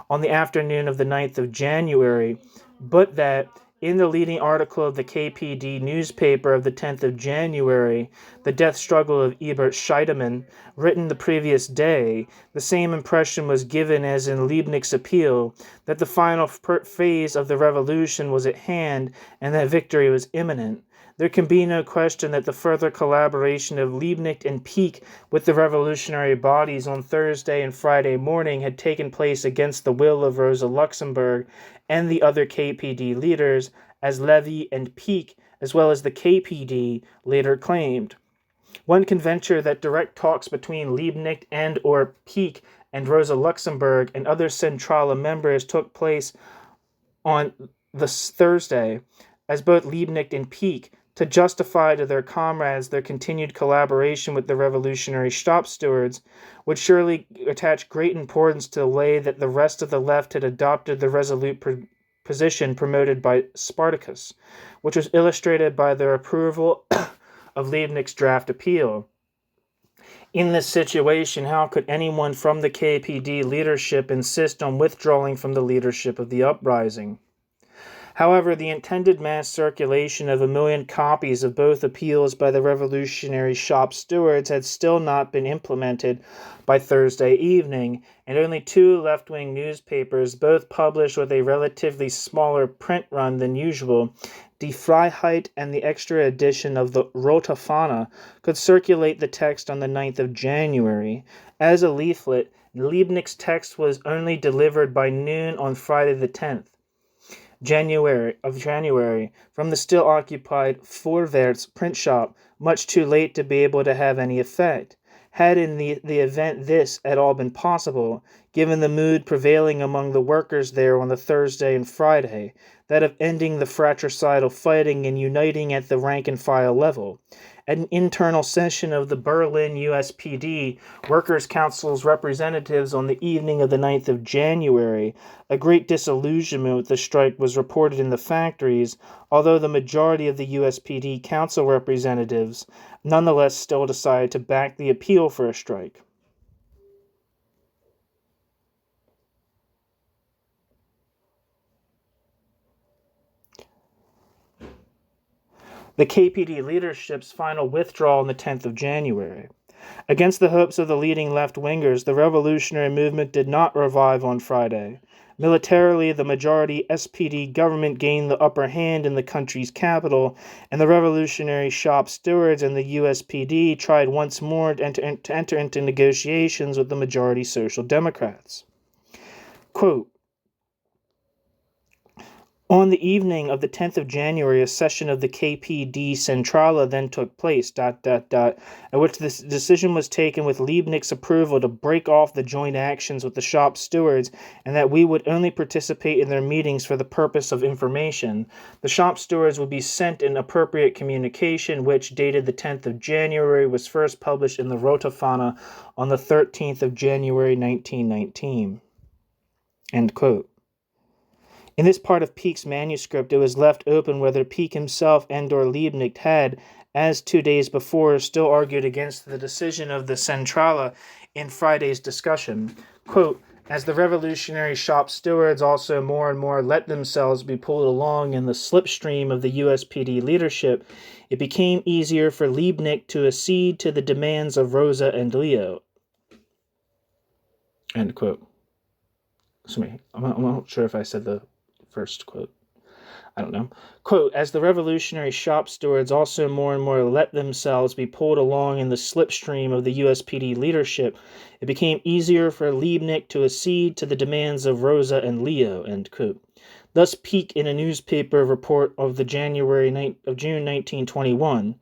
on the afternoon of the 9th of January, but that in the leading article of the KPD newspaper of the 10th of January, The Death Struggle of Ebert Scheidemann, written the previous day, the same impression was given as in Liebknecht's appeal, that the final phase of the revolution was at hand and that victory was imminent. There can be no question that the further collaboration of Liebknecht and Pieck with the revolutionary bodies on Thursday and Friday morning had taken place against the will of Rosa Luxemburg and the other KPD leaders, as Levy and Pieck, as well as the KPD, later claimed. One can venture that direct talks between Liebknecht and or Pieck and Rosa Luxemburg and other Centrale members took place on this Thursday, as both Liebknecht and Pieck, to justify to their comrades their continued collaboration with the revolutionary shop stewards, would surely attach great importance to the way that the rest of the left had adopted the resolute position promoted by Spartacus, which was illustrated by their approval of Liebknecht's draft appeal. In this situation, how could anyone from the KPD leadership insist on withdrawing from the leadership of the uprising? However, the intended mass circulation of 1 million copies of both appeals by the revolutionary shop stewards had still not been implemented by Thursday evening, and only 2 left-wing newspapers, both published with a relatively smaller print run than usual, Die Freiheit and the extra edition of the Rote Fahne, could circulate the text on the 9th of January. As a leaflet, Liebknecht's text was only delivered by noon on Friday the 10th. January from the still occupied Vorwärts print shop, much too late to be able to have any effect. Had in the event this at all been possible, given the mood prevailing among the workers there on the Thursday and Friday, that of ending the fratricidal fighting and uniting at the rank-and-file level. At an internal session of the Berlin USPD Workers' Council's representatives on the evening of the 9th of January, a great disillusionment with the strike was reported in the factories, although the majority of the USPD Council representatives nonetheless still decided to back the appeal for a strike. The KPD leadership's final withdrawal on the 10th of January. Against the hopes of the leading left-wingers, the revolutionary movement did not revive on Friday. Militarily, the majority SPD government gained the upper hand in the country's capital, and the revolutionary shop stewards and the USPD tried once more to enter into negotiations with the majority Social Democrats. Quote, on the evening of the 10th of January, a session of the KPD Centrale then took place, at which this decision was taken with Liebknecht's approval to break off the joint actions with the shop stewards, and that we would only participate in their meetings for the purpose of information. The shop stewards would be sent an appropriate communication, which, dated the 10th of January, was first published in the Rote Fahne on the 13th of January, 1919. End quote. In this part of Pieck's manuscript, it was left open whether Pieck himself and or Liebknecht had, as 2 days before, still argued against the decision of the Centrale in Friday's discussion. Quote, as the revolutionary shop stewards also more and more let themselves be pulled along in the slipstream of the USPD leadership, it became easier for Liebknecht to accede to the demands of Rosa and Leo. End quote. I'm not sure if I said the first quote. Quote, as the revolutionary shop stewards also more and more let themselves be pulled along in the slipstream of the USPD leadership, it became easier for Liebknecht to accede to the demands of Rosa and Leo, end quote. Thus Peake in a newspaper report of June 1921.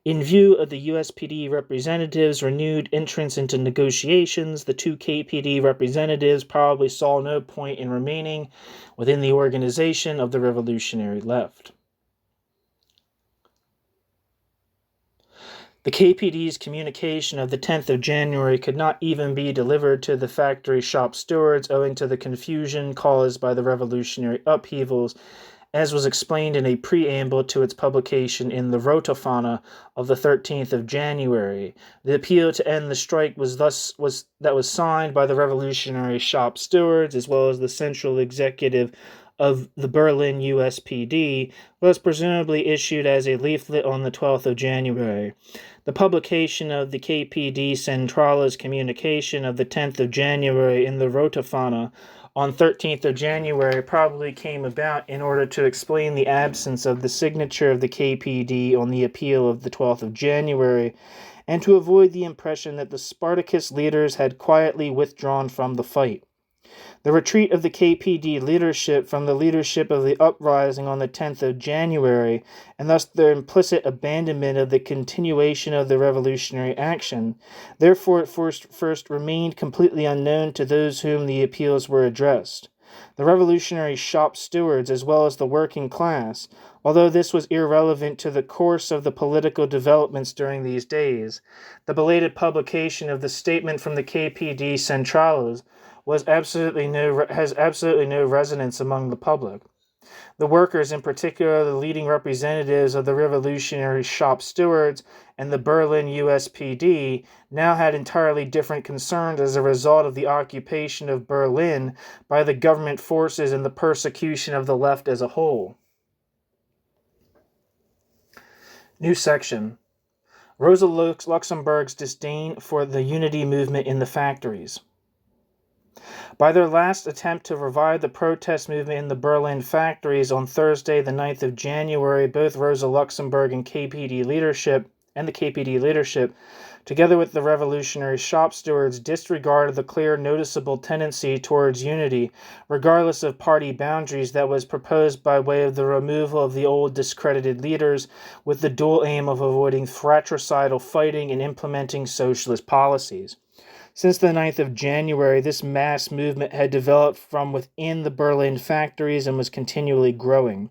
In view of the USPD representatives' renewed entrance into negotiations, the two KPD representatives probably saw no point in remaining within the organization of the revolutionary left. The KPD's communication of the 10th of January could not even be delivered to the factory shop stewards owing to the confusion caused by the revolutionary upheavals, as was explained in a preamble to its publication in the Rotofana of the 13th of January. The appeal to end the strike was signed by the revolutionary shop stewards as well as the central executive of the Berlin USPD, was presumably issued as a leaflet on the 12th of January. The publication of the KPD Centrale's communication of the 10th of January in the Rotofana on 13th of January probably came about in order to explain the absence of the signature of the KPD on the appeal of the 12th of January, and to avoid the impression that the Spartacist leaders had quietly withdrawn from the fight. The retreat of the KPD leadership from the leadership of the uprising on the 10th of January, and thus their implicit abandonment of the continuation of the revolutionary action, therefore at first remained completely unknown to those whom the appeals were addressed. The revolutionary shop stewards as well as the working class, although this was irrelevant to the course of the political developments during these days. The belated publication of the statement from the KPD Centrales has absolutely no resonance among the public. The workers, in particular the leading representatives of the revolutionary shop stewards and the Berlin USPD, now had entirely different concerns as a result of the occupation of Berlin by the government forces and the persecution of the left as a whole. New section. Rosa Luxemburg's disdain for the unity movement in the factories. By their last attempt to revive the protest movement in the Berlin factories on Thursday, the 9th of January, both Rosa Luxemburg and the KPD leadership, together with the revolutionary shop stewards, disregarded the clear noticeable tendency towards unity, regardless of party boundaries, that was proposed by way of the removal of the old discredited leaders, with the dual aim of avoiding fratricidal fighting and implementing socialist policies. Since the 9th of January, this mass movement had developed from within the Berlin factories and was continually growing.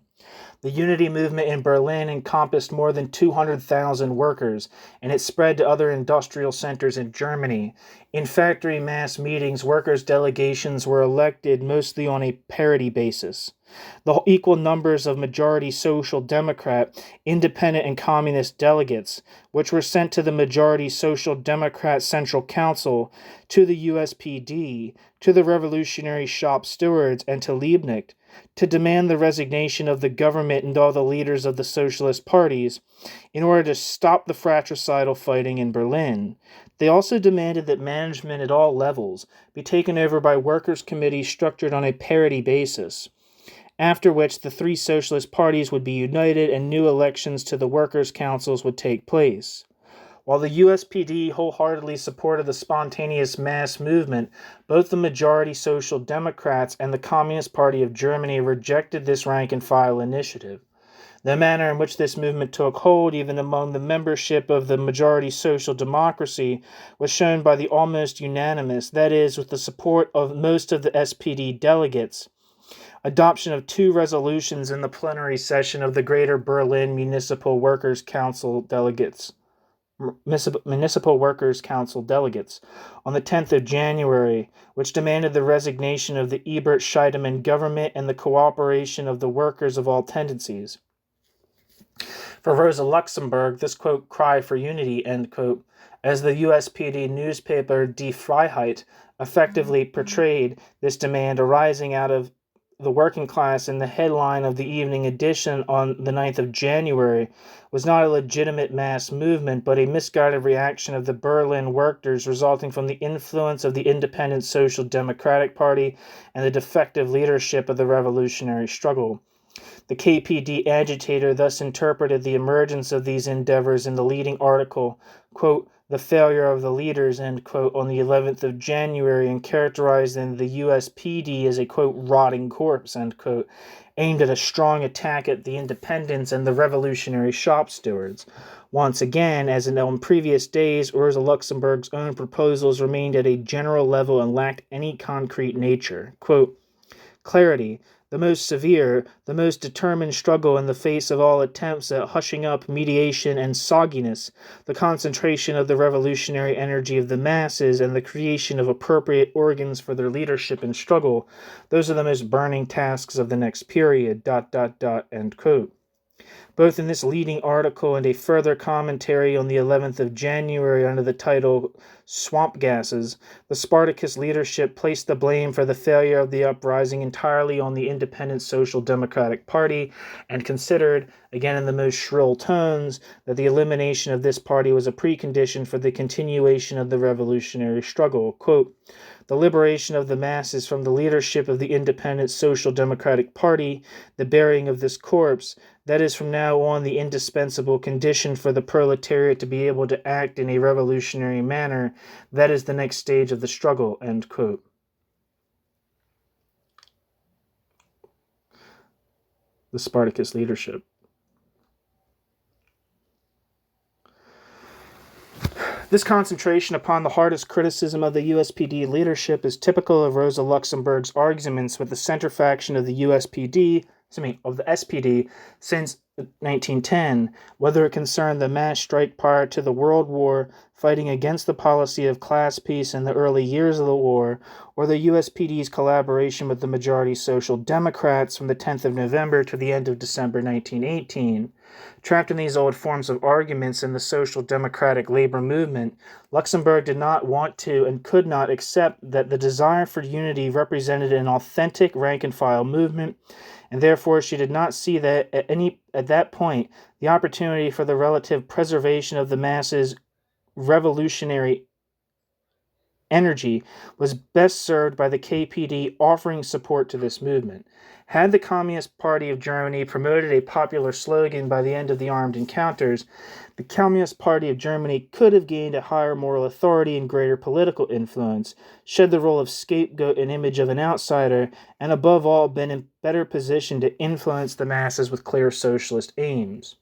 The unity movement in Berlin encompassed more than 200,000 workers, and it spread to other industrial centers in Germany. In factory mass meetings, workers' delegations were elected mostly on a parity basis. The equal numbers of majority Social Democrat, Independent, and Communist delegates, which were sent to the majority Social Democrat Central Council, to the USPD, to the revolutionary shop stewards, and to Liebknecht, to demand the resignation of the government and all the leaders of the socialist parties in order to stop the fratricidal fighting in Berlin. They also demanded that management at all levels be taken over by workers' committees structured on a parity basis, after which the three socialist parties would be united and new elections to the workers' councils would take place. While the USPD wholeheartedly supported the spontaneous mass movement, both the majority Social Democrats and the Communist Party of Germany rejected this rank-and-file initiative. The manner in which this movement took hold, even among the membership of the majority Social Democracy, was shown by the almost unanimous, that is, with the support of most of the SPD delegates, adoption of two resolutions in the plenary session of the Greater Berlin Municipal Workers' Council delegates on the 10th of January, which demanded the resignation of the Ebert-Scheidemann government and the cooperation of the workers of all tendencies. For Rosa Luxemburg, this, quote, cry for unity, end quote, as the USPD newspaper Die Freiheit effectively portrayed this demand arising out of the working class in the headline of the evening edition on the 9th of January, was not a legitimate mass movement, but a misguided reaction of the Berlin workers resulting from the influence of the Independent Social Democratic Party and the defective leadership of the revolutionary struggle. The KPD agitator thus interpreted the emergence of these endeavors in the leading article, quote, "The Failure of the Leaders," end quote, on the 11th of January, and characterizing the USPD as a, quote, "rotting corpse," end quote, aimed at a strong attack at the independents and the revolutionary shop stewards. Once again, as in previous days, Rosa Luxemburg's own proposals remained at a general level and lacked any concrete nature. Quote, "Clarity, the most severe, the most determined struggle in the face of all attempts at hushing up, mediation, and sogginess, the concentration of the revolutionary energy of the masses, and the creation of appropriate organs for their leadership and struggle, those are the most burning tasks of the next period, ... end quote. Both in this leading article and a further commentary on the 11th of January under the title Swamp Gases, the Spartacus leadership placed the blame for the failure of the uprising entirely on the Independent Social Democratic Party and considered, again in the most shrill tones, that the elimination of this party was a precondition for the continuation of the revolutionary struggle. Quote, "The liberation of the masses from the leadership of the Independent Social Democratic Party, the burying of this corpse, that is from now on the indispensable condition for the proletariat to be able to act in a revolutionary manner. That is the next stage of the struggle," end quote. The Spartacus leadership. This concentration upon the hardest criticism of the USPD leadership is typical of Rosa Luxemburg's arguments with the center faction of the SPD since 1910, whether it concerned the mass strike prior to the World War, fighting against the policy of class peace in the early years of the war, or the USPD's collaboration with the majority Social Democrats from the 10th of November to the end of December 1918. Trapped in these old forms of arguments in the social democratic labor movement, Luxemburg did not want to and could not accept that the desire for unity represented an authentic rank-and-file movement, and therefore she did not see that at that point the opportunity for the relative preservation of the masses' revolutionary energy was best served by the KPD offering support to this movement. Had the Communist Party of Germany promoted a popular slogan by the end of the armed encounters, the Communist Party of Germany could have gained a higher moral authority and greater political influence, shed the role of scapegoat and image of an outsider, and above all been in better position to influence the masses with clear socialist aims.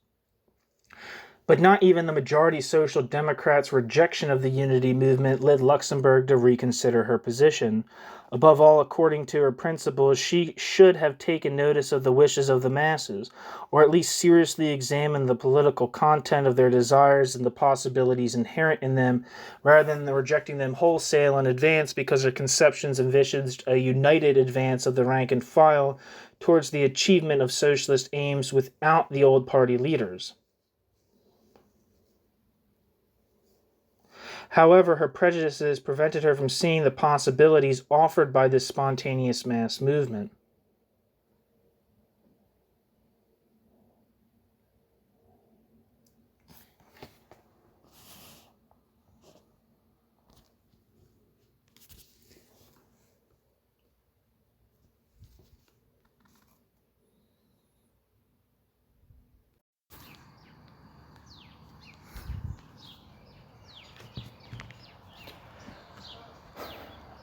But not even the majority Social Democrats' rejection of the unity movement led Luxemburg to reconsider her position. Above all, according to her principles, she should have taken notice of the wishes of the masses, or at least seriously examined the political content of their desires and the possibilities inherent in them, rather than rejecting them wholesale in advance because her conceptions envisioned a united advance of the rank and file towards the achievement of socialist aims without the old party leaders. However, her prejudices prevented her from seeing the possibilities offered by this spontaneous mass movement.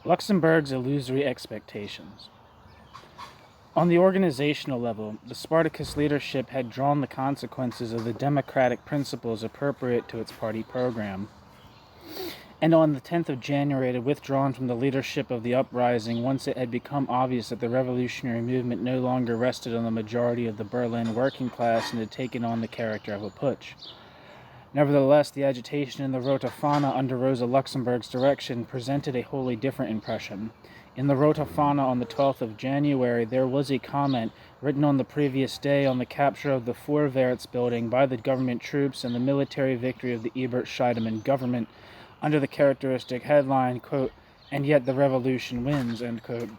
Luxemburg's illusory expectations. On the organizational level, the Spartacus leadership had drawn the consequences of the democratic principles appropriate to its party program, and on the 10th of January it had withdrawn from the leadership of the uprising once it had become obvious that the revolutionary movement no longer rested on the majority of the Berlin working class and had taken on the character of a putsch. Nevertheless, the agitation in the Rote Fahne under Rosa Luxemburg's direction presented a wholly different impression. In the Rote Fahne on the 12th of January, there was a comment written on the previous day on the capture of the Vorwärts building by the government troops and the military victory of the Ebert-Scheidemann government under the characteristic headline, quote, "And yet the revolution wins," end quote.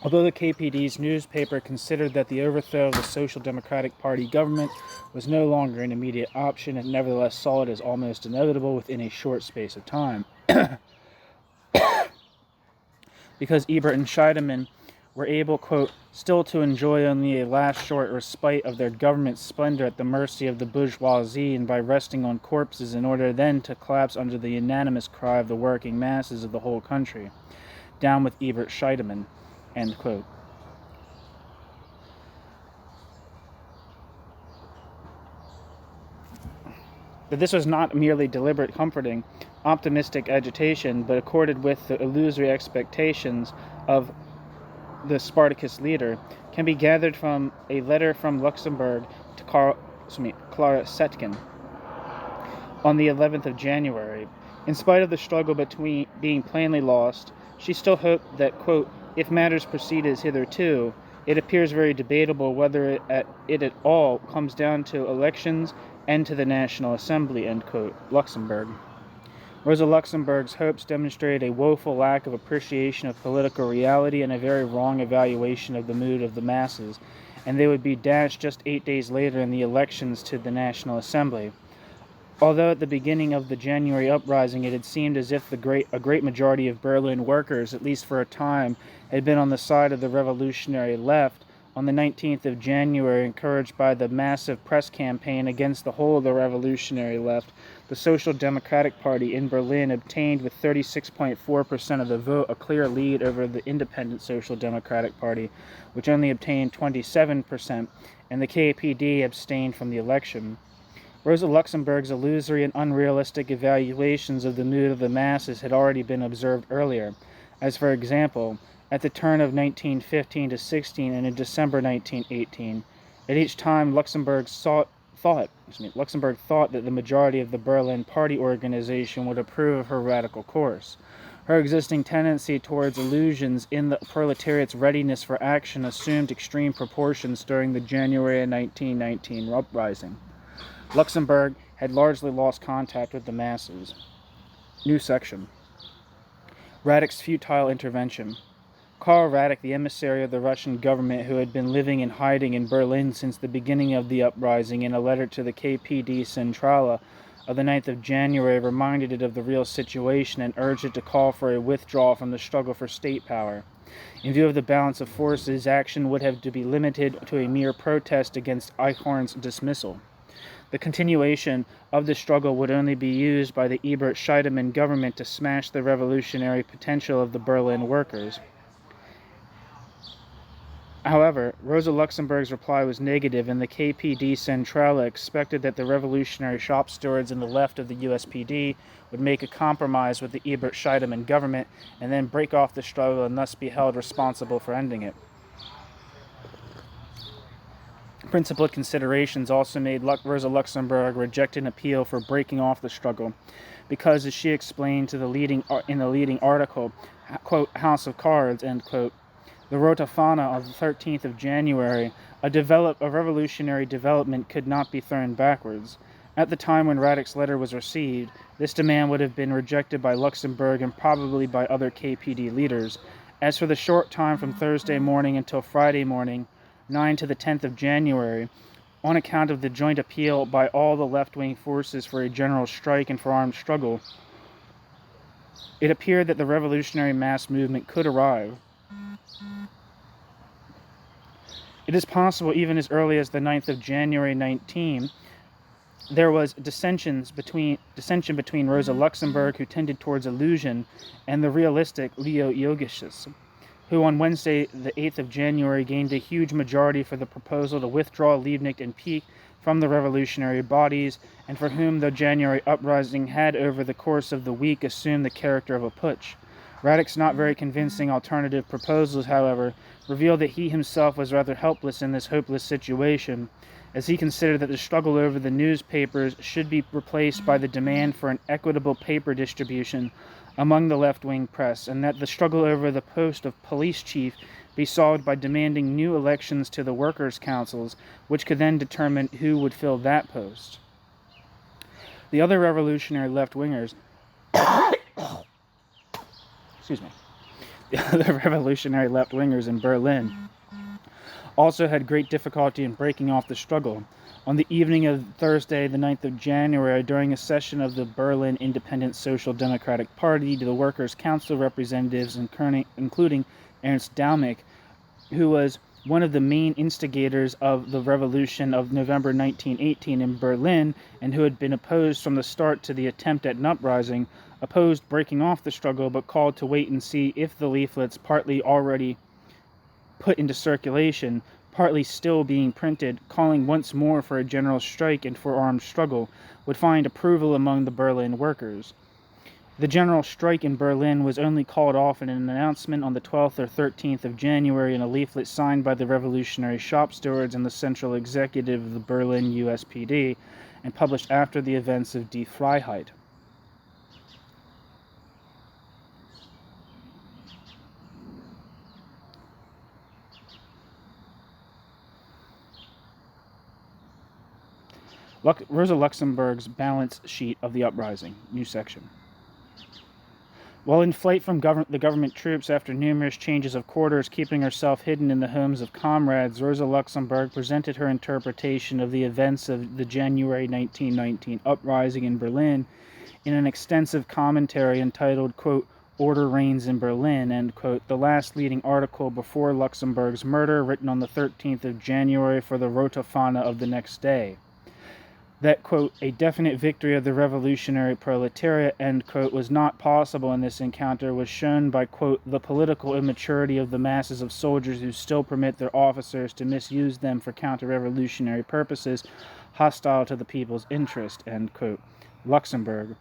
Although the KPD's newspaper considered that the overthrow of the Social Democratic Party government was no longer an immediate option, it nevertheless saw it as almost inevitable within a short space of time. Because Ebert and Scheidemann were able, quote, still to enjoy only a last short respite of their government splendor at the mercy of the bourgeoisie and by resting on corpses in order then to collapse under the unanimous cry of the working masses of the whole country. Down with Ebert Scheidemann, end quote. That this was not merely deliberate, comforting, optimistic agitation, but accorded with the illusory expectations of the Spartacus leader, can be gathered from a letter from Luxemburg to Clara Zetkin on the 11th of January. In spite of the struggle between being plainly lost, she still hoped that, quote, if matters proceed as hitherto, it appears very debatable whether it at all comes down to elections and to the National Assembly, end quote, Luxemburg. Rosa Luxemburg's hopes demonstrated a woeful lack of appreciation of political reality and a very wrong evaluation of the mood of the masses, and they would be dashed just 8 days later in the elections to the National Assembly. Although at the beginning of the January uprising it had seemed as if a great majority of Berlin workers, at least for a time, had been on the side of the revolutionary left, on the 19th of January, encouraged by the massive press campaign against the whole of the revolutionary left, the Social Democratic Party in Berlin obtained with 36.4% of the vote a clear lead over the Independent Social Democratic Party, which only obtained 27%, and the KPD abstained from the election. Rosa Luxemburg's illusory and unrealistic evaluations of the mood of the masses had already been observed earlier, as for example, at the turn of 1915 to 16 and in December 1918. At each time, Luxemburg thought that the majority of the Berlin party organization would approve of her radical course. Her existing tendency towards illusions in the proletariat's readiness for action assumed extreme proportions during the January 1919 uprising. Luxemburg had largely lost contact with the masses. New section. Radek's futile intervention. Karl Radek, the emissary of the Russian government who had been living in hiding in Berlin since the beginning of the uprising, in a letter to the KPD Centrale of the 9th of January, reminded it of the real situation and urged it to call for a withdrawal from the struggle for state power. In view of the balance of forces, action would have to be limited to a mere protest against Eichhorn's dismissal. The continuation of the struggle would only be used by the Ebert Scheidemann government to smash the revolutionary potential of the Berlin workers. However, Rosa Luxemburg's reply was negative, and the KPD Centrale expected that the revolutionary shop stewards and the left of the USPD would make a compromise with the Ebert Scheidemann government and then break off the struggle and thus be held responsible for ending it. Principled considerations also made Rosa Luxemburg reject an appeal for breaking off the struggle, because, as she explained in the leading article, quote, House of Cards, end quote, the Rote Fahne of the 13th of January, a revolutionary development could not be thrown backwards. At the time when Radek's letter was received, this demand would have been rejected by Luxemburg and probably by other KPD leaders. As for the short time from Thursday morning until Friday morning, 9 to the 10th of January, on account of the joint appeal by all the left-wing forces for a general strike and for armed struggle, it appeared that the revolutionary mass movement could arrive. It is possible even as early as the 9th of January 19, there was dissension between Rosa Luxemburg, who tended towards illusion, and the realistic Leo Yogishis, who on Wednesday the 8th of January gained a huge majority for the proposal to withdraw Liebknecht and Peak from the revolutionary bodies, and for whom the January uprising had over the course of the week assumed the character of a putsch. Radek's not very convincing alternative proposals, however, revealed that he himself was rather helpless in this hopeless situation, as he considered that the struggle over the newspapers should be replaced by the demand for an equitable paper distribution among the left-wing press, and that the struggle over the post of police chief be solved by demanding new elections to the workers' councils, which could then determine who would fill that post. The other revolutionary left-wingers the other revolutionary left-wingers in Berlin also had great difficulty in breaking off the struggle. On the evening of Thursday, the 9th of January, during a session of the Berlin Independent Social Democratic Party, the Workers' Council representatives, including Ernst Daumick, who was one of the main instigators of the revolution of November 1918 in Berlin, and who had been opposed from the start to the attempt at an uprising, opposed breaking off the struggle, but called to wait and see if the leaflets, partly already put into circulation, partly still being printed, calling once more for a general strike and for armed struggle, would find approval among the Berlin workers. The general strike in Berlin was only called off in an announcement on the 12th or 13th of January in a leaflet signed by the revolutionary shop stewards and the central executive of the Berlin USPD, and published after the events of Die Freiheit. Rosa Luxemburg's balance sheet of the uprising, new section. While in flight from the government troops after numerous changes of quarters, keeping herself hidden in the homes of comrades, Rosa Luxemburg presented her interpretation of the events of the January 1919 uprising in Berlin in an extensive commentary entitled, quote, Order Reigns in Berlin, end quote, the last leading article before Luxemburg's murder, written on the 13th of January for the Rote Fahne of the next day. That, quote, a definite victory of the revolutionary proletariat, end quote, was not possible in this encounter was shown by, quote, the political immaturity of the masses of soldiers who still permit their officers to misuse them for counter-revolutionary purposes hostile to the people's interest, end quote. Luxemburg.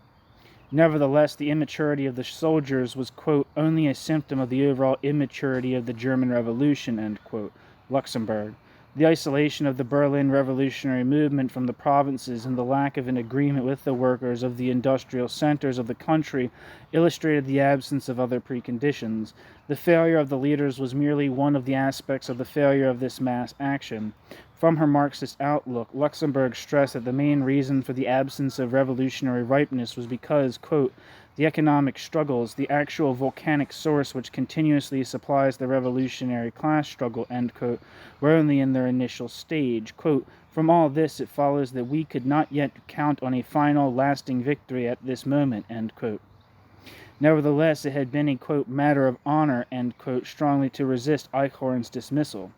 Nevertheless, the immaturity of the soldiers was, quote, only a symptom of the overall immaturity of the German Revolution, end quote. Luxemburg. The isolation of the Berlin revolutionary movement from the provinces and the lack of an agreement with the workers of the industrial centers of the country illustrated the absence of other preconditions. The failure of the leaders was merely one of the aspects of the failure of this mass action. From her Marxist outlook, Luxemburg stressed that the main reason for the absence of revolutionary ripeness was because, quote, the economic struggles, the actual volcanic source which continuously supplies the revolutionary class struggle, end quote, were only in their initial stage. Quote, from all this it follows that we could not yet count on a final, lasting victory at this moment, end quote. Nevertheless, it had been a, quote, matter of honor, end quote, strongly to resist Eichhorn's dismissal.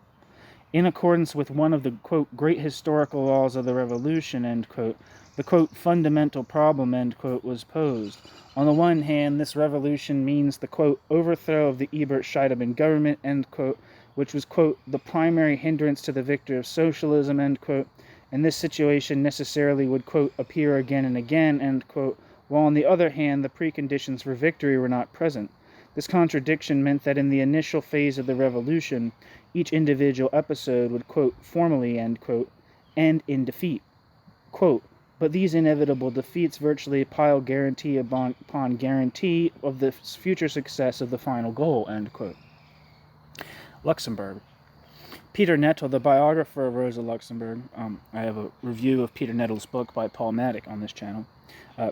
In accordance with one of the, quote, great historical laws of the revolution, end quote, the, quote, fundamental problem, end quote, was posed. On the one hand, this revolution means the, quote, overthrow of the Ebert-Scheidemann government, end quote, which was, quote, the primary hindrance to the victory of socialism, end quote, and this situation necessarily would, quote, appear again and again, end quote, while on the other hand, the preconditions for victory were not present. This contradiction meant that in the initial phase of the revolution, each individual episode would, quote, formally, end quote, end in defeat, quote, but these inevitable defeats virtually pile guarantee upon guarantee of the future success of the final goal, end quote. Luxemburg. Peter Nettel, the biographer of Rosa Luxemburg, I have a review of Peter Nettel's book by Paul Maddock on this channel.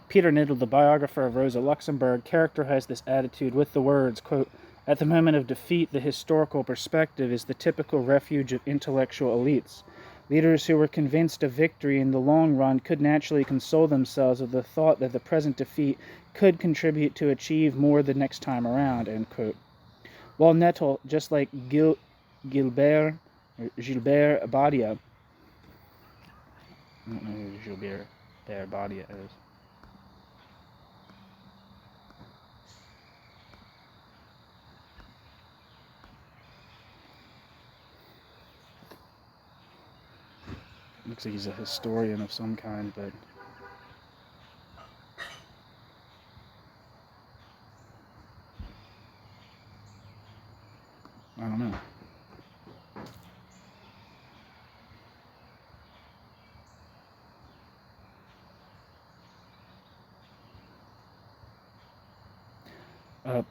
Peter Nettel, the biographer of Rosa Luxemburg, characterized this attitude with the words, quote, at the moment of defeat, the historical perspective is the typical refuge of intellectual elites. Leaders who were convinced of victory in the long run could naturally console themselves with the thought that the present defeat could contribute to achieve more the next time around, end quote. While Nettel, just like Gilbert Badia, I don't know who Gilbert Badia is. Looks like he's a historian of some kind, but I don't know.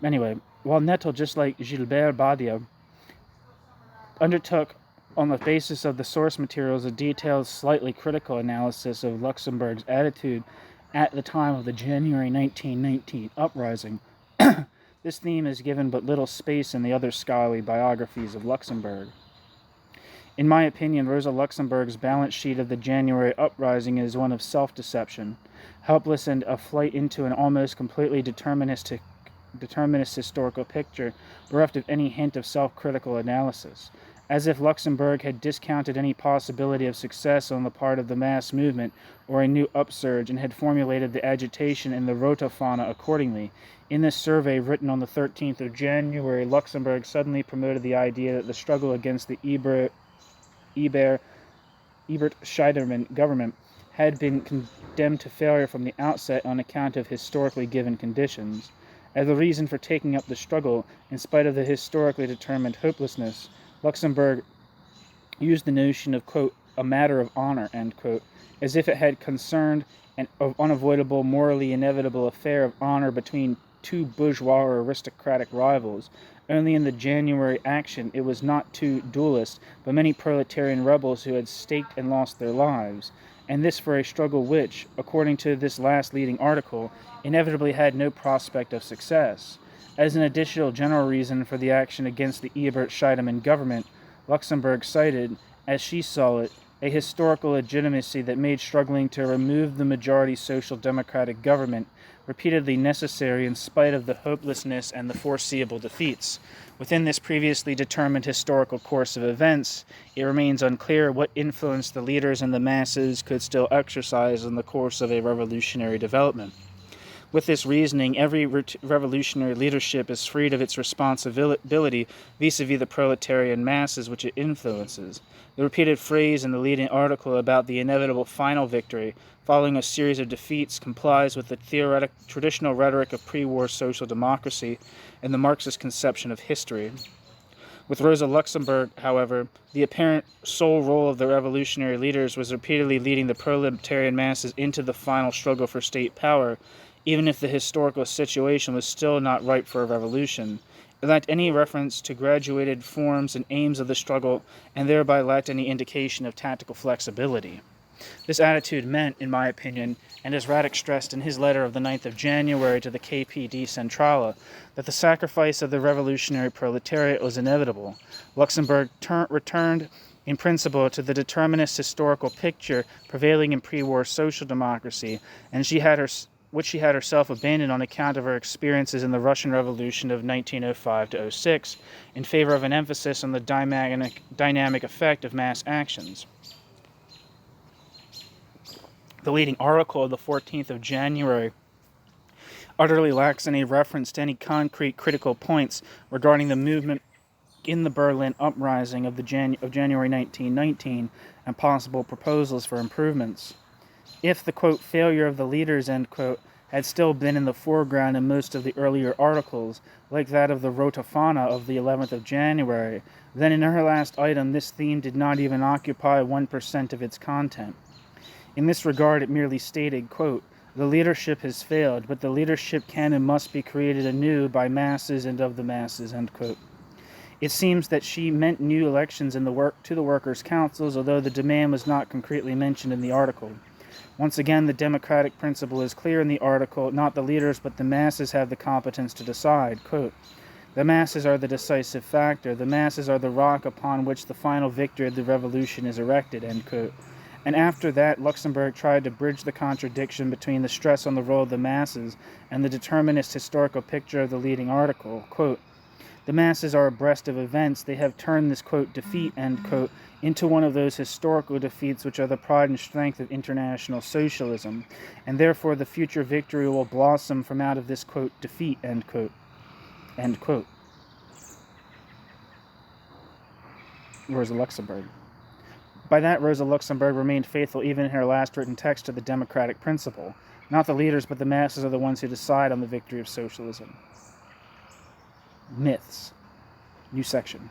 Anyway, while Nettel, just like Gilbert Badia, undertook on the basis of the source materials a detailed, slightly critical analysis of Luxemburg's attitude at the time of the January 1919 uprising, this theme is given but little space in the other scholarly biographies of Luxemburg. In my opinion, Rosa Luxemburg's balance sheet of the January uprising is one of self-deception, helpless and a flight into an almost completely deterministic determinist historical picture bereft of any hint of self-critical analysis, as if Luxemburg had discounted any possibility of success on the part of the mass movement or a new upsurge and had formulated the agitation in the Rota fauna accordingly. In this survey written on the 13th of January, Luxemburg suddenly promoted the idea that the struggle against the Ebert Scheidemann government had been condemned to failure from the outset on account of historically given conditions. As a reason for taking up the struggle, in spite of the historically determined hopelessness, Luxemburg used the notion of, quote, a matter of honor, end quote, as if it had concerned an unavoidable, morally inevitable affair of honor between two bourgeois or aristocratic rivals. Only in the January action it was not two duelists, but many proletarian rebels who had staked and lost their lives, and this for a struggle which, according to this last leading article, inevitably had no prospect of success. As an additional general reason for the action against the Ebert Scheidemann government, Luxemburg cited, as she saw it, a historical legitimacy that made struggling to remove the majority social democratic government repeatedly necessary in spite of the hopelessness and the foreseeable defeats. Within this previously determined historical course of events, it remains unclear what influence the leaders and the masses could still exercise in the course of a revolutionary development. With this reasoning, every revolutionary leadership is freed of its responsibility vis-a-vis the proletarian masses which it influences. The repeated phrase in the leading article about the inevitable final victory, following a series of defeats, complies with the traditional rhetoric of pre-war social democracy and the Marxist conception of history. With Rosa Luxemburg, however, the apparent sole role of the revolutionary leaders was repeatedly leading the proletarian masses into the final struggle for state power, even if the historical situation was still not ripe for a revolution. It lacked any reference to graduated forms and aims of the struggle, and thereby lacked any indication of tactical flexibility. This attitude meant, in my opinion, and as Radek stressed in his letter of the 9th of January to the KPD Centrala, that the sacrifice of the revolutionary proletariat was inevitable. Luxemburg returned in principle to the determinist historical picture prevailing in pre-war social democracy, and which she had herself abandoned on account of her experiences in the Russian Revolution of 1905-06, in favor of an emphasis on the dynamic effect of mass actions. The leading article of the 14th of January utterly lacks any reference to any concrete critical points regarding the movement in the Berlin Uprising of January 1919 and possible proposals for improvements. If the, quote, failure of the leaders, end quote, had still been in the foreground in most of the earlier articles, like that of the Rota fauna of the 11th of January, then in her last item this theme did not even occupy 1% of its content. In this regard it merely stated, quote, the leadership has failed, but the leadership can and must be created anew by masses and of the masses, end quote. It seems that she meant new elections to the workers' councils, although the demand was not concretely mentioned in the article. Once again, the democratic principle is clear in the article. Not the leaders, but the masses have the competence to decide. Quote, the masses are the decisive factor. The masses are the rock upon which the final victory of the revolution is erected, end quote. And after that, Luxemburg tried to bridge the contradiction between the stress on the role of the masses and the determinist historical picture of the leading article. Quote, the masses are abreast of events. They have turned this, quote, defeat, end quote, into one of those historical defeats which are the pride and strength of international socialism, and therefore the future victory will blossom from out of this, quote, defeat, end quote, end quote. Rosa Luxemburg. By that, Rosa Luxemburg remained faithful even in her last written text to the democratic principle. Not the leaders, but the masses are the ones who decide on the victory of socialism. Myths. New section.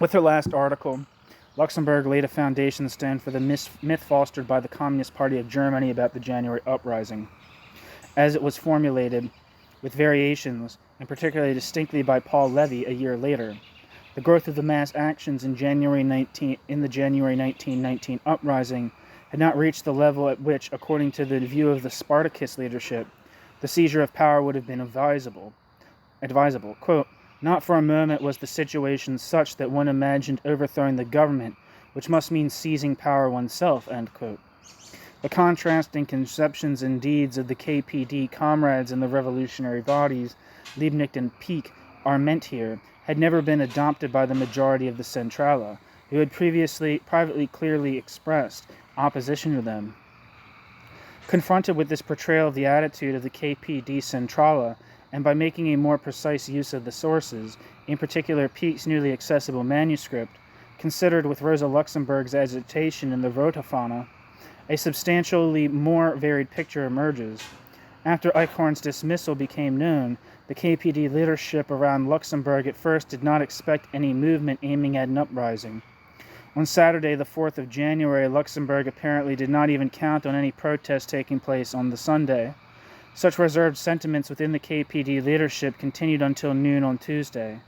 With her last article, Luxemburg laid a foundation stone for the myth fostered by the Communist Party of Germany about the January Uprising. As it was formulated, with variations, and particularly distinctly by Paul Levy a year later, the growth of the mass actions in the January 1919 uprising had not reached the level at which, according to the view of the Spartacist leadership, the seizure of power would have been advisable. Quote, not for a moment was the situation such that one imagined overthrowing the government, which must mean seizing power oneself, end quote. The contrasting conceptions and deeds of the KPD comrades and the revolutionary bodies, Liebknecht and Peak, are meant here, had never been adopted by the majority of the Centrala, who had previously privately clearly expressed opposition to them. Confronted with this portrayal of the attitude of the KPD Centrala, and by making a more precise use of the sources, in particular Peak's newly accessible manuscript, considered with Rosa Luxemburg's agitation in the Rotafana, a substantially more varied picture emerges. After Eichhorn's dismissal became known, the KPD leadership around Luxemburg at first did not expect any movement aiming at an uprising. On Saturday, the 4th of January, Luxemburg apparently did not even count on any protest taking place on the Sunday. Such reserved sentiments within the KPD leadership continued until noon on Tuesday.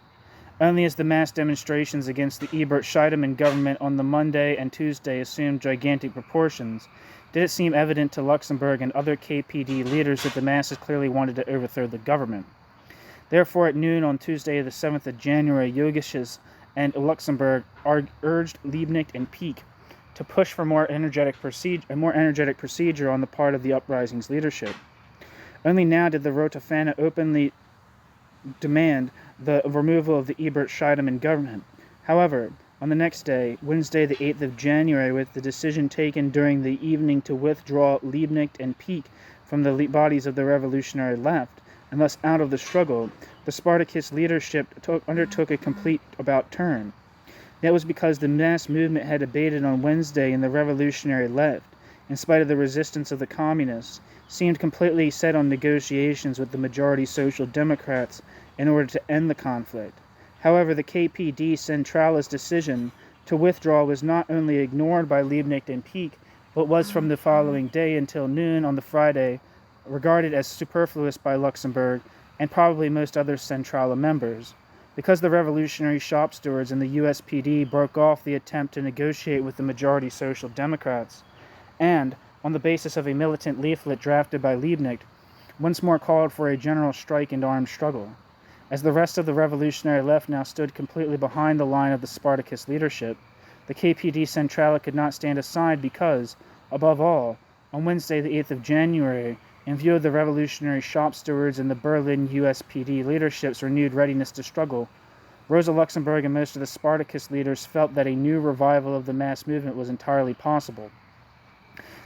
Only as the mass demonstrations against the Ebert-Scheidemann government on the Monday and Tuesday assumed gigantic proportions, did it seem evident to Luxemburg and other KPD leaders that the masses clearly wanted to overthrow the government. Therefore, at noon on Tuesday, the 7th of January, Jogiches and Luxemburg urged Liebknecht and Peak to push for a more energetic procedure on the part of the uprising's leadership. Only now did the Rotafana openly demand the removal of the Ebert-Scheidemann government. However, on the next day, Wednesday the 8th of January, with the decision taken during the evening to withdraw Liebknecht and Peak from the bodies of the revolutionary left, and thus out of the struggle, the Spartacist leadership undertook a complete about-turn. That was because the mass movement had abated on Wednesday, and the revolutionary left, in spite of the resistance of the communists, seemed completely set on negotiations with the majority Social Democrats in order to end the conflict. However, the KPD Centrala's decision to withdraw was not only ignored by Liebknecht and Peak, but was from the following day until noon on the Friday regarded as superfluous by Luxemburg and probably most other Centrala members. Because the revolutionary shop stewards and the USPD broke off the attempt to negotiate with the majority Social Democrats, and, on the basis of a militant leaflet drafted by Liebknecht, once more called for a general strike and armed struggle. As the rest of the revolutionary left now stood completely behind the line of the Spartacist leadership, the KPD Centrala could not stand aside because, above all, on Wednesday the 8th of January, in view of the revolutionary shop stewards and the Berlin USPD leadership's renewed readiness to struggle, Rosa Luxemburg and most of the Spartacist leaders felt that a new revival of the mass movement was entirely possible.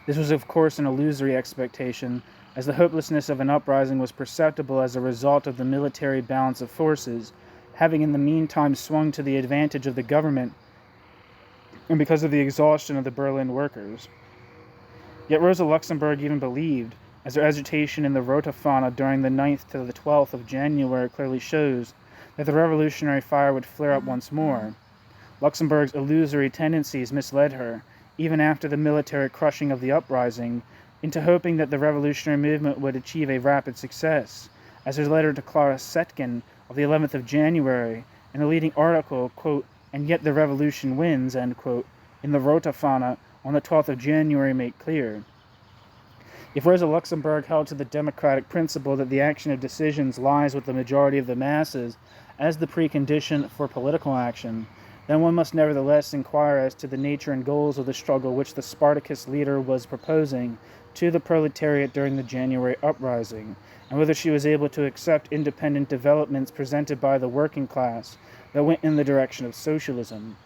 This was, of course, an illusory expectation, as the hopelessness of an uprising was perceptible as a result of the military balance of forces, having in the meantime swung to the advantage of the government, and because of the exhaustion of the Berlin workers. Yet Rosa Luxemburg even believed, as her agitation in the Rotafana during the 9th to the 12th of January clearly shows, that the revolutionary fire would flare up once more. Luxemburg's illusory tendencies misled her, even after the military crushing of the uprising, into hoping that the revolutionary movement would achieve a rapid success, as her letter to Clara Setkin of the 11th of January, in a leading article, quote, "And yet the revolution wins," end quote, in the Rotafana on the 12th of January made clear. If Rosa Luxemburg held to the democratic principle that the action of decisions lies with the majority of the masses as the precondition for political action, then one must nevertheless inquire as to the nature and goals of the struggle which the Spartacist leader was proposing to the proletariat during the January uprising, and whether she was able to accept independent developments presented by the working class that went in the direction of socialism.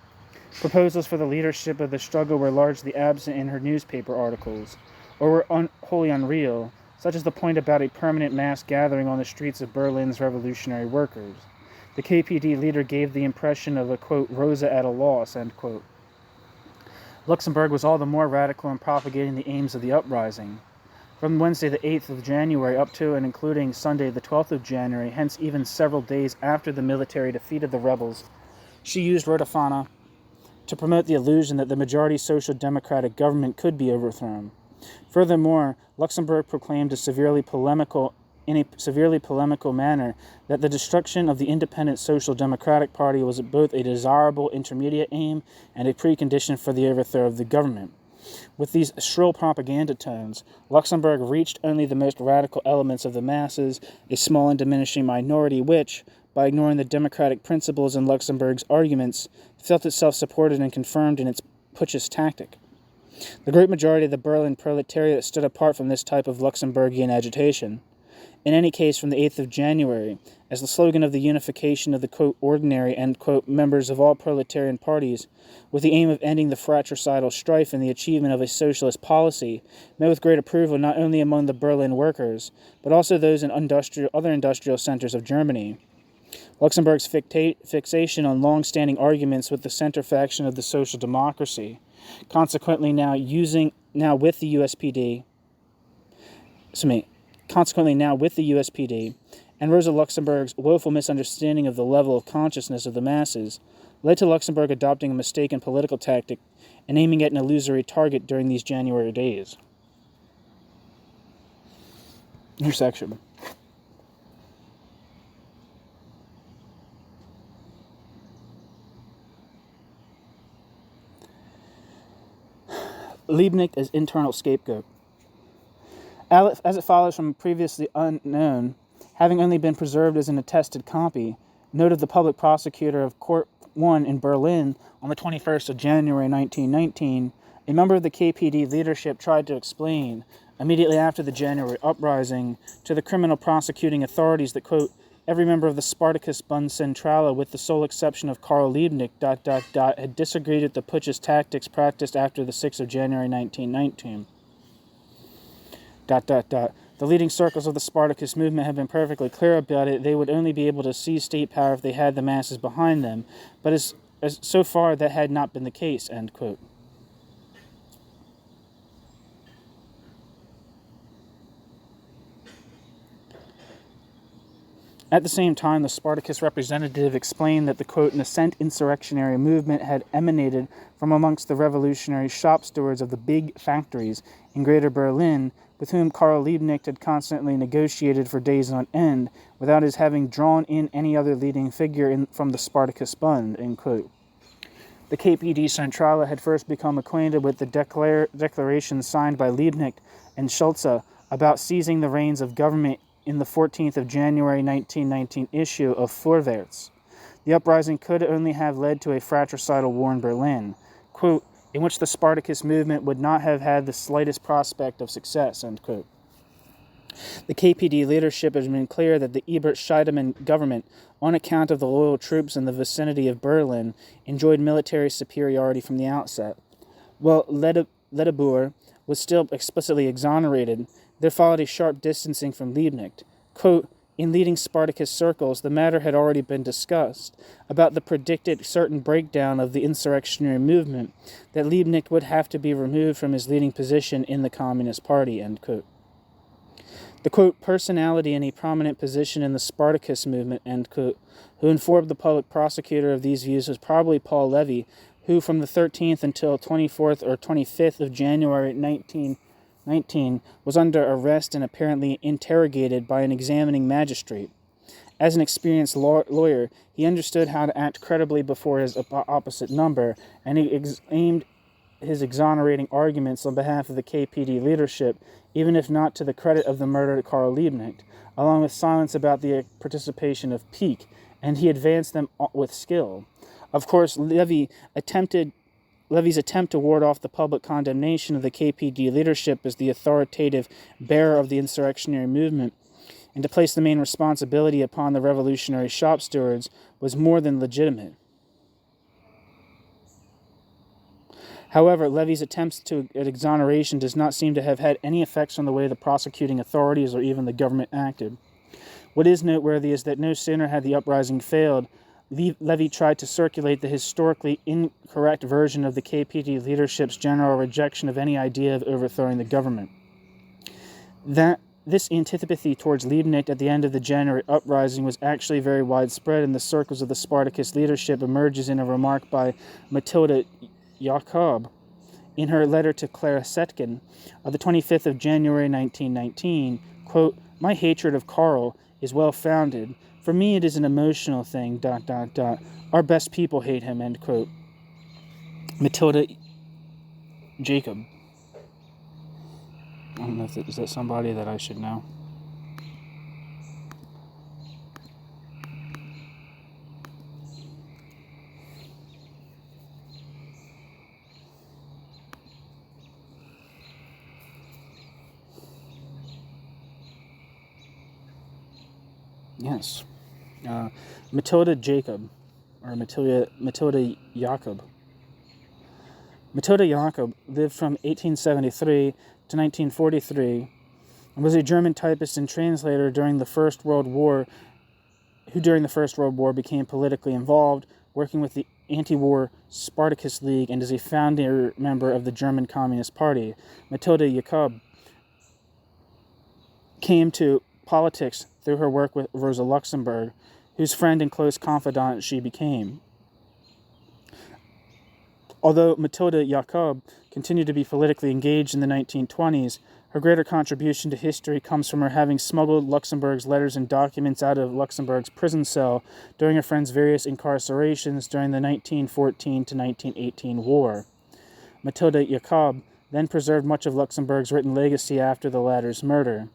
Proposals for the leadership of the struggle were largely absent in her newspaper articles, or were wholly unreal, such as the point about a permanent mass gathering on the streets of Berlin's revolutionary workers. The KPD leader gave the impression of a, quote, Rosa at a loss, end quote. Luxemburg was all the more radical in propagating the aims of the uprising. From Wednesday the 8th of January up to and including Sunday the 12th of January, hence even several days after the military defeated the rebels, she used Rotafana to promote the illusion that the majority social democratic government could be overthrown. Furthermore, Luxemburg proclaimed in a severely polemical manner that the destruction of the independent Social Democratic Party was both a desirable intermediate aim and a precondition for the overthrow of the government. With these shrill propaganda tones, Luxemburg reached only the most radical elements of the masses, a small and diminishing minority which, by ignoring the democratic principles in Luxemburg's arguments, felt itself supported and confirmed in its putschist tactic. The great majority of the Berlin proletariat stood apart from this type of Luxemburgian agitation. In any case, from the 8th of January, as the slogan of the unification of the, quote, ordinary, end quote, members of all proletarian parties, with the aim of ending the fratricidal strife and the achievement of a socialist policy, met with great approval not only among the Berlin workers, but also those in other industrial centers of Germany. Luxemburg's fixation on long-standing arguments with the center faction of the social democracy, consequently now with the USPD, and Rosa Luxemburg's woeful misunderstanding of the level of consciousness of the masses, led to Luxemburg adopting a mistaken political tactic and aiming at an illusory target during these January days. New section. Liebknecht as internal scapegoat. As it follows from previously unknown, having only been preserved as an attested copy, note of the public prosecutor of Court 1 in Berlin on the 21st of January 1919, a member of the KPD leadership tried to explain, immediately after the January uprising, to the criminal prosecuting authorities that, quote, every member of the Spartakusbund Centrale, with the sole exception of Karl Liebknecht, had disagreed with the putschist tactics practiced after the 6th of January 1919. The leading circles of the Spartacus movement have been perfectly clear about it. They would only be able to seize state power if they had the masses behind them. But as so far, that had not been the case, end quote. At the same time, the Spartacus representative explained that the, quote, nascent insurrectionary movement had emanated from amongst the revolutionary shop stewards of the big factories in Greater Berlin, with whom Karl Liebknecht had constantly negotiated for days on end, without his having drawn in any other leading figure from the Spartakusbund, end quote. The KPD Centrale had first become acquainted with the declaration signed by Liebknecht and Schulze about seizing the reins of government in the 14th of January 1919 issue of Vorwärts. The uprising could only have led to a fratricidal war in Berlin, quote, in which the Spartacus movement would not have had the slightest prospect of success, end quote. The KPD leadership has been clear that the Ebert-Scheidemann government, on account of the loyal troops in the vicinity of Berlin, enjoyed military superiority from the outset. While Ledebour was still explicitly exonerated, there followed a sharp distancing from Liebknecht. Quote, in leading Spartacus circles, the matter had already been discussed about the predicted certain breakdown of the insurrectionary movement, that Liebknecht would have to be removed from his leading position in the Communist Party, end quote. The, quote, personality in a prominent position in the Spartacus movement, end quote, who informed the public prosecutor of these views was probably Paul Levy, who from the 13th until 24th or 25th of January 1919 was under arrest and apparently interrogated by an examining magistrate. As an experienced lawyer, he understood how to act credibly before his opposite number, and he aimed his exonerating arguments on behalf of the KPD leadership, even if not to the credit of the murdered Karl Liebknecht, along with silence about the participation of Peake, and he advanced them with skill. Of course, Levy's attempt to ward off the public condemnation of the KPD leadership as the authoritative bearer of the insurrectionary movement, and to place the main responsibility upon the revolutionary shop stewards, was more than legitimate. However, Levy's attempts at exoneration does not seem to have had any effects on the way the prosecuting authorities or even the government acted. What is noteworthy is that no sooner had the uprising failed, Levy tried to circulate the historically incorrect version of the KPD leadership's general rejection of any idea of overthrowing the government. This antipathy towards Liebknecht at the end of the January uprising was actually very widespread in the circles of the Spartacus leadership emerges in a remark by Matilda Jacob in her letter to Clara Setkin of the 25th of January 1919, quote, my hatred of Karl is well-founded. For me it is an emotional thing, ... Our best people hate him, end quote. Matilda Jacob. I don't know if is that somebody that I should know. Yes. Matilda Jacob, or Matilda Jacob. Matilda Jacob lived from 1873 to 1943 and was a German typist and translator during the First World War, who during the First World War became politically involved, working with the anti-war Spartacus League, and is a founder member of the German Communist Party. Matilda Jacob came to politics through her work with Rosa Luxemburg, whose friend and close confidant she became. Although Matilda Jacob continued to be politically engaged in the 1920s, her greater contribution to history comes from her having smuggled Luxemburg's letters and documents out of Luxemburg's prison cell during her friend's various incarcerations during the 1914 to 1918 war. Matilda Jacob then preserved much of Luxemburg's written legacy after the latter's murder.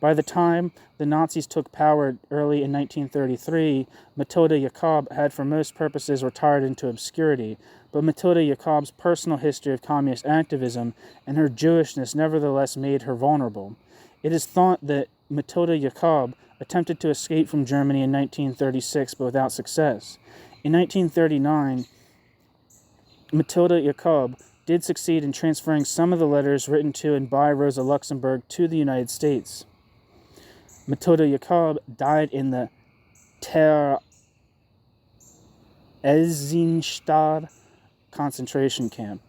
By the time the Nazis took power early in 1933, Matilda Jacob had for most purposes retired into obscurity, but Matilda Jacob's personal history of communist activism and her Jewishness nevertheless made her vulnerable. It is thought that Matilda Jacob attempted to escape from Germany in 1936, but without success. In 1939, Matilda Jacob did succeed in transferring some of the letters written to and by Rosa Luxemburg to the United States. Matilda Jacob died in the Theresienstadt concentration camp,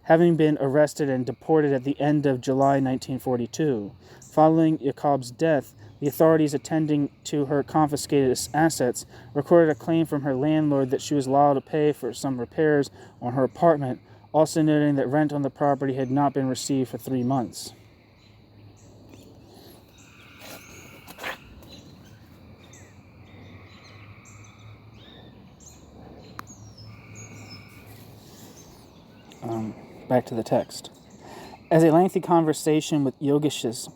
having been arrested and deported at the end of July 1942. Following Jacob's death, the authorities attending to her confiscated assets recorded a claim from her landlord that she was allowed to pay for some repairs on her apartment, also noting that rent on the property had not been received for 3 months. Back to the text. As a lengthy conversation with Yogishes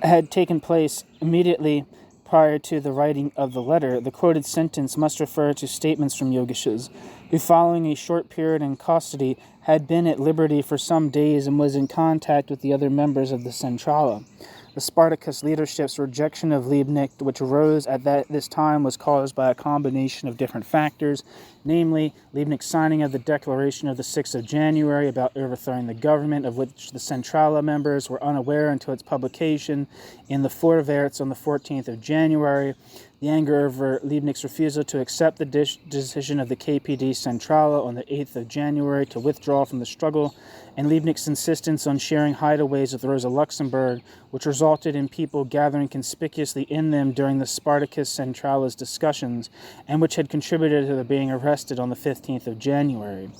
had taken place immediately prior to the writing of the letter, the quoted sentence must refer to statements from Yogishes, who following a short period in custody had been at liberty for some days and was in contact with the other members of the Centrala. The Spartacus leadership's rejection of Liebknecht, which arose at this time, was caused by a combination of different factors, namely Liebknecht's signing of the Declaration of the 6th of January about overthrowing the government, of which the Centrala members were unaware until its publication in the Vorwärts on the 14th of January, the anger over Liebknecht's refusal to accept the decision of the KPD Centrala on the 8th of January to withdraw from the struggle, and Liebknecht's insistence on sharing hideaways with Rosa Luxemburg, which resulted in people gathering conspicuously in them during the Spartacus Centrala's discussions, and which had contributed to their being arrested on the 15th of January.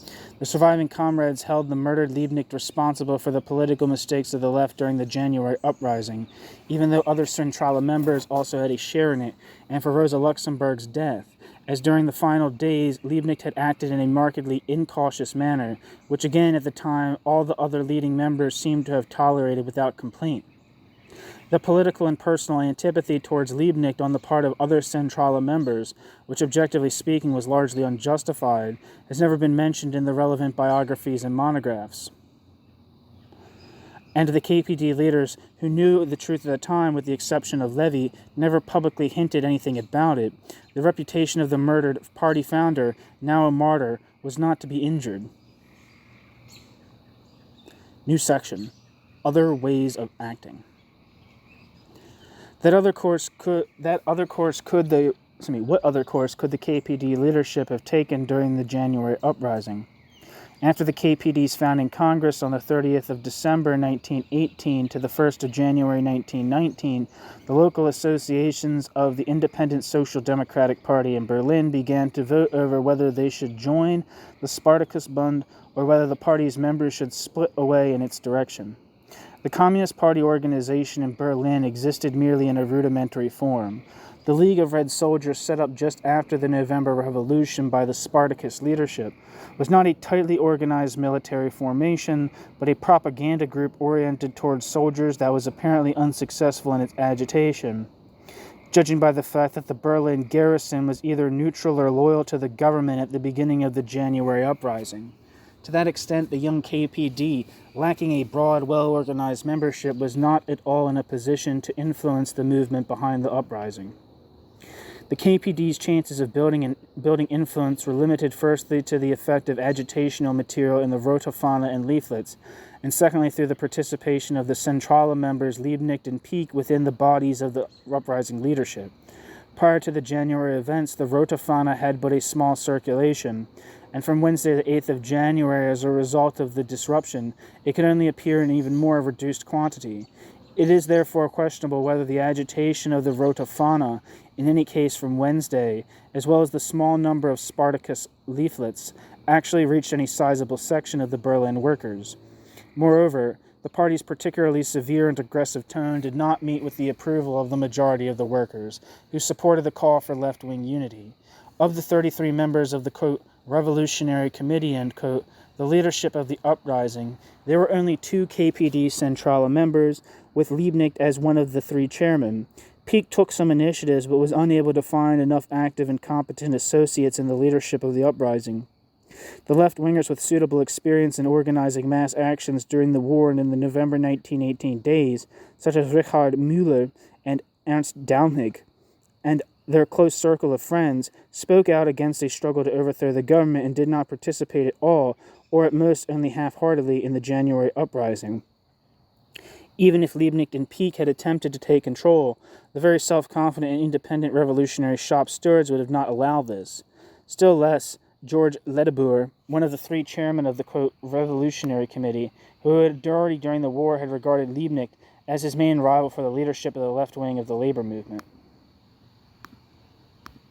The surviving comrades held the murdered Liebknecht responsible for the political mistakes of the left during the January Uprising, even though other Centrala members also had a share in it, and for Rosa Luxemburg's death, as during the final days, Liebknecht had acted in a markedly incautious manner, which again at the time all the other leading members seemed to have tolerated without complaint. The political and personal antipathy towards Liebknecht on the part of other Centrala members, which objectively speaking was largely unjustified, has never been mentioned in the relevant biographies and monographs. And the KPD leaders, who knew the truth at the time, with the exception of Levy, never publicly hinted anything about it. The reputation of the murdered party founder, now a martyr, was not to be injured. New section. Other ways of acting. What other course could the KPD leadership have taken during the January Uprising? After the KPD's founding Congress on the 30th of December 1918 to the 1st of January 1919, the local associations of the Independent Social Democratic Party in Berlin began to vote over whether they should join the Spartakusbund or whether the party's members should split away in its direction. The Communist Party organization in Berlin existed merely in a rudimentary form. The League of Red Soldiers, set up just after the November Revolution by the Spartacus leadership, was not a tightly organized military formation, but a propaganda group oriented towards soldiers that was apparently unsuccessful in its agitation, judging by the fact that the Berlin garrison was either neutral or loyal to the government at the beginning of the January Uprising. To that extent, the young KPD, lacking a broad, well-organized membership, was not at all in a position to influence the movement behind the uprising. The KPD's chances of building influence were limited firstly to the effect of agitational material in the Rotofana and leaflets, and secondly through the participation of the Centrala members Liebknecht and Pieck within the bodies of the uprising leadership. Prior to the January events, the Rotofana had but a small circulation, and from Wednesday the 8th of January, as a result of the disruption, it could only appear in even more reduced quantity. It is therefore questionable whether the agitation of the Rotofana, in any case from Wednesday, as well as the small number of Spartacus leaflets, actually reached any sizable section of the Berlin workers. Moreover, the party's particularly severe and aggressive tone did not meet with the approval of the majority of the workers, who supported the call for left-wing unity. Of the 33 members of the, quote, Revolutionary Committee, end quote, the leadership of the uprising, there were only 2 KPD Centrala members, with Liebknecht as one of the 3 chairmen. Pieck took some initiatives, but was unable to find enough active and competent associates in the leadership of the uprising. The left-wingers with suitable experience in organizing mass actions during the war and in the November 1918 days, such as Richard Müller and Ernst Dallmayr, and their close circle of friends, spoke out against a struggle to overthrow the government and did not participate at all, or at most only half-heartedly, in the January uprising. Even if Liebknecht and Pieck had attempted to take control, the very self-confident and independent revolutionary shop stewards would have not allowed this. Still less, George Ledebour, one of the 3 chairmen of the, quote, Revolutionary Committee, who had already during the war had regarded Liebknecht as his main rival for the leadership of the left wing of the labor movement.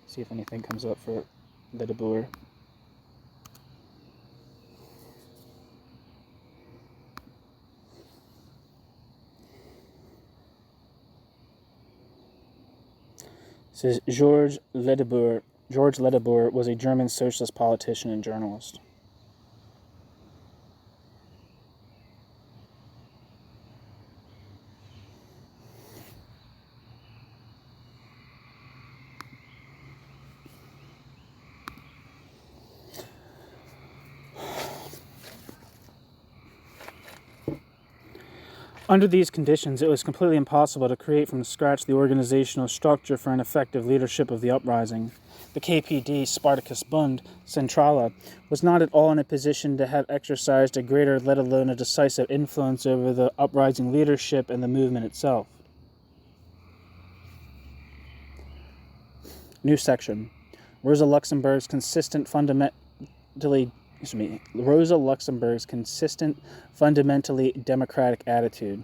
See if anything comes up for Ledebour. It says George Ledebour. George Ledebour was a German socialist politician and journalist. Under these conditions, it was completely impossible to create from scratch the organizational structure for an effective leadership of the uprising. The KPD, Spartakusbund, Centrala, was not at all in a position to have exercised a greater, let alone a decisive influence over the uprising leadership and the movement itself. New section. Rosa Luxemburg's fundamentally democratic attitude.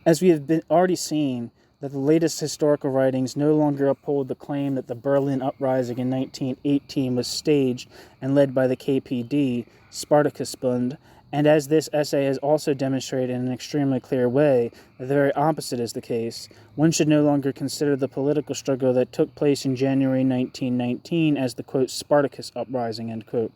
As we have already seen, that the latest historical writings no longer uphold the claim that the Berlin Uprising in 1918 was staged and led by the KPD, Spartakusbund, and as this essay has also demonstrated in an extremely clear way that the very opposite is the case, one should no longer consider the political struggle that took place in January 1919 as the, quote, Spartacus Uprising, end quote.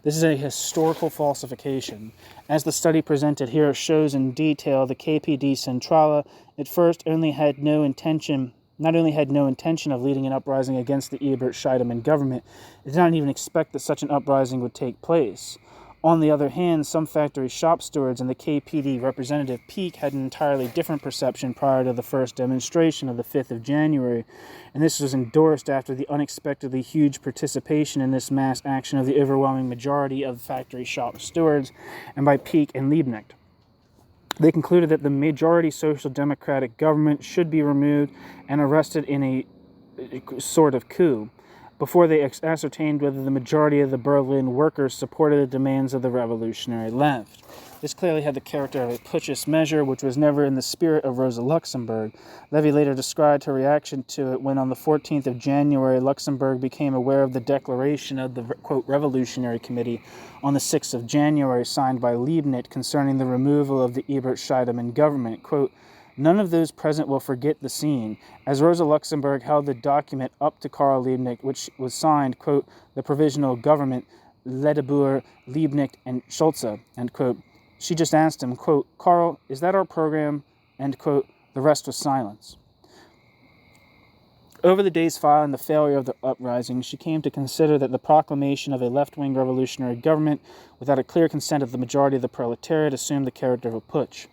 This is a historical falsification. As the study presented here shows in detail, the KPD Centrala at first not only had no intention of leading an uprising against the Ebert-Scheidemann government, it did not even expect that such an uprising would take place. On the other hand, some factory shop stewards and the KPD representative Pieck had an entirely different perception prior to the first demonstration of the 5th of January, and this was endorsed after the unexpectedly huge participation in this mass action of the overwhelming majority of factory shop stewards and by Pieck and Liebknecht. They concluded that the majority social democratic government should be removed and arrested in a sort of coup, before they ascertained whether the majority of the Berlin workers supported the demands of the revolutionary left. This clearly had the character of a putschist measure, which was never in the spirit of Rosa Luxemburg. Levy later described her reaction to it when on the 14th of January, Luxemburg became aware of the declaration of the, quote, Revolutionary Committee on the 6th of January, signed by Liebknecht, concerning the removal of the Ebert-Scheidemann government. Quote, none of those present will forget the scene, as Rosa Luxemburg held the document up to Karl Liebknecht, which was signed, quote, the Provisional Government, Ledebour, Liebknecht, and Schulze, end quote. She just asked him, quote, Karl, is that our program? End quote. The rest was silence. Over the days following the failure of the uprising, she came to consider that the proclamation of a left-wing revolutionary government without a clear consent of the majority of the proletariat assumed the character of a putsch.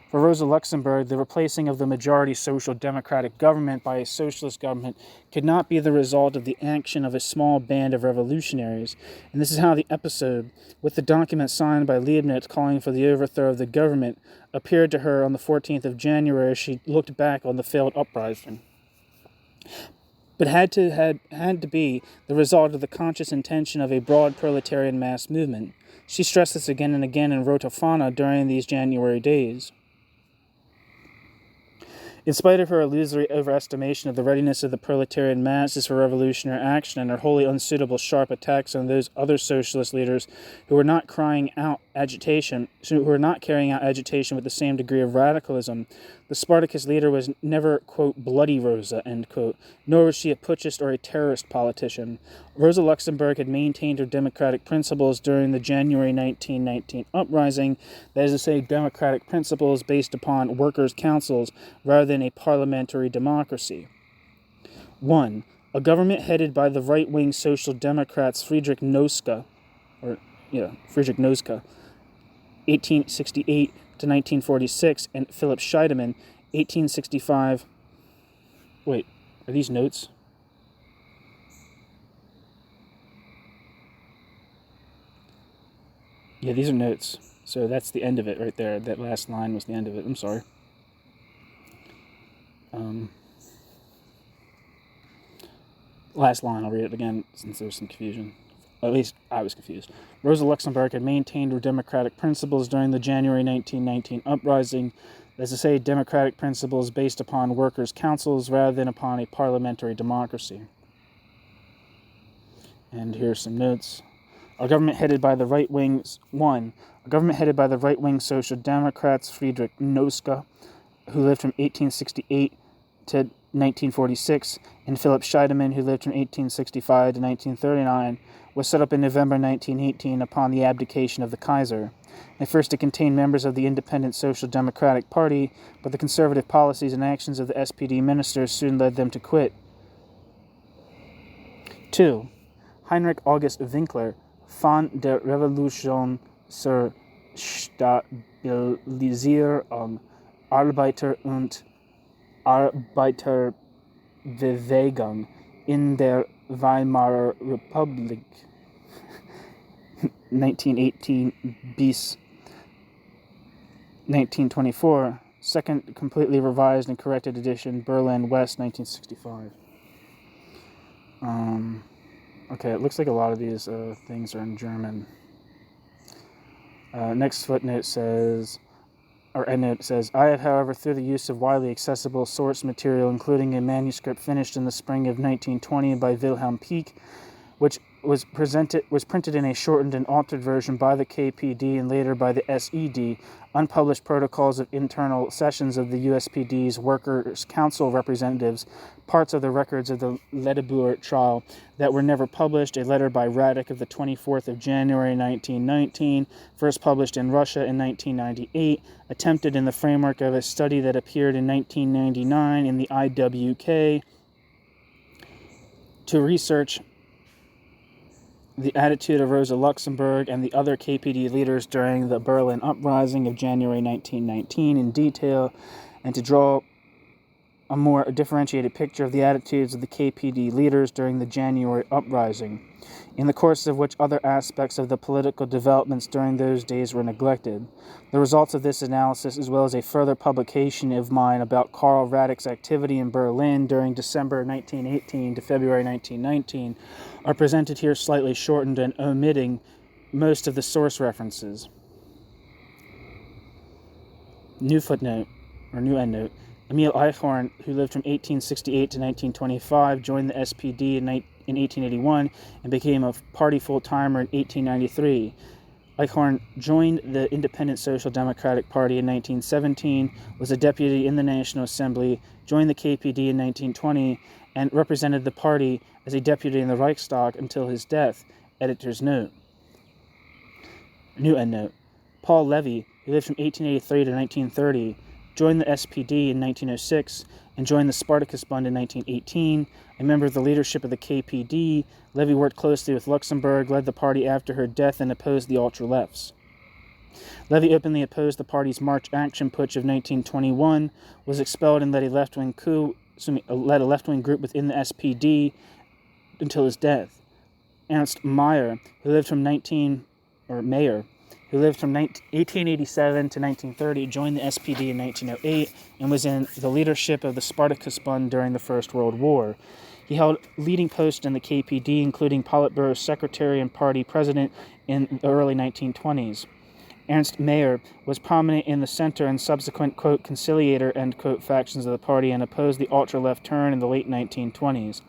For Rosa Luxemburg, the replacing of the majority social democratic government by a socialist government could not be the result of the action of a small band of revolutionaries, and this is how the episode, with the document signed by Liebknecht calling for the overthrow of the government, appeared to her on the 14th of January as she looked back on the failed uprising. But had to be the result of the conscious intention of a broad proletarian mass movement. She stressed this again and again in Rotofana during these January days. In spite of her illusory overestimation of the readiness of the proletarian masses for revolutionary action and her wholly unsuitable sharp attacks on those other socialist leaders who were not carrying out agitation with the same degree of radicalism, the Spartacus leader was never, quote, bloody Rosa, end quote, nor was she a putschist or a terrorist politician. Rosa Luxemburg had maintained her democratic principles during the January 1919 uprising, that is to say, democratic principles based upon workers' councils rather than a parliamentary democracy. 1. A government headed by the right-wing social democrats Friedrich Noska, 1868 to 1946, and Philip Scheidemann, 1865. Wait, are these notes? Yeah, these are notes. So that's the end of it right there. That last line was the end of it. I'm sorry. Last line, I'll read it again since there's some confusion. At least I was confused. Rosa Luxemburg had maintained her democratic principles during the January 1919 uprising, as to say, democratic principles based upon workers' councils rather than upon a parliamentary democracy. And here's some notes. A government headed by the right-wing social democrats Friedrich Noska, who lived from 1868 to 1946, and Philip Scheidemann, who lived from 1865 to 1939, was set up in November 1918 upon the abdication of the Kaiser. At first it contained members of the Independent Social Democratic Party, but the conservative policies and actions of the SPD ministers soon led them to quit. 2. Heinrich August Winkler, von der Revolution zur Stabilisierung Arbeiter- und Arbeiterbewegung in der Weimarer Republik 1918 bis 1924, second completely revised and corrected edition, Berlin West, 1965. Okay, it looks like a lot of these things are in German. Next footnote says, or endnote says, I have, however, through the use of widely accessible source material, including a manuscript finished in the spring of 1920 by Wilhelm Pieck, which was printed in a shortened and altered version by the KPD and later by the SED, unpublished protocols of internal sessions of the USPD's Workers' Council representatives, parts of the records of the Ledebour trial that were never published, a letter by Radek of the 24th of January 1919, first published in Russia in 1998, attempted in the framework of a study that appeared in 1999 in the IWK to research the attitude of Rosa Luxemburg and the other KPD leaders during the Berlin Uprising of January 1919 in detail, and to draw a more differentiated picture of the attitudes of the KPD leaders during the January Uprising, in the course of which other aspects of the political developments during those days were neglected. The results of this analysis, as well as a further publication of mine about Karl Radek's activity in Berlin during December 1918 to February 1919, are presented here slightly shortened and omitting most of the source references. New footnote, or new endnote. Emil Eichhorn, who lived from 1868 to 1925, joined the SPD in 1881 and became a party full-timer in 1893. Eichhorn joined the Independent Social Democratic Party in 1917, was a deputy in the National Assembly, joined the KPD in 1920, and represented the party as a deputy in the Reichstag until his death. Editor's note. New endnote. Paul Levy, who lived from 1883 to 1930, joined the SPD in 1906 and joined the Spartakusbund in 1918. A member of the leadership of the KPD, Levy worked closely with Luxemburg, led the party after her death, and opposed the ultra-lefts. Levy openly opposed the party's March Action Putsch of 1921, was expelled, and led a left-wing group within the SPD until his death. Ernst Mayr, who lived from 1887 to 1930, joined the SPD in 1908 and was in the leadership of the Spartakusbund during the First World War. He held leading posts in the KPD, including Politburo secretary and party president in the early 1920s. Ernst Mayr was prominent in the center and subsequent, quote, conciliator, end quote, factions of the party and opposed the ultra-left turn in the late 1920s.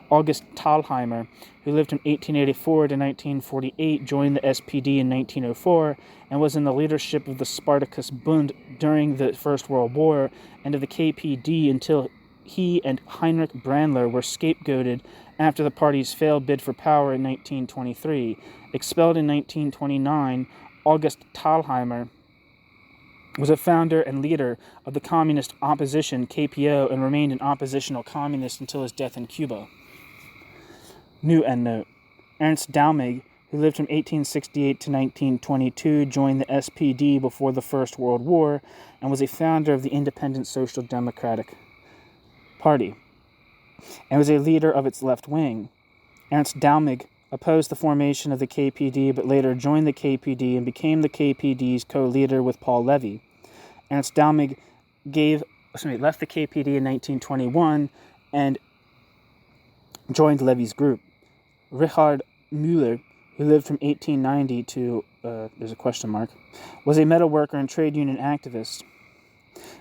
August Thalheimer, who lived from 1884 to 1948, joined the SPD in 1904 and was in the leadership of the Spartakusbund during the First World War and of the KPD until he and Heinrich Brandler were scapegoated after the party's failed bid for power in 1923. Expelled in 1929, August Thalheimer was a founder and leader of the communist opposition, KPO, and remained an oppositional communist until his death in Cuba. New endnote. Ernst Dalmig, who lived from 1868 to 1922, joined the SPD before the First World War and was a founder of the Independent Social Democratic Party and was a leader of its left wing. Ernst Dalmig opposed the formation of the KPD but later joined the KPD and became the KPD's co-leader with Paul Levy. Ernst Dalmig left the KPD in 1921 and joined Levy's group. Richard Müller, who lived from 1890 to, was a metal worker and trade union activist.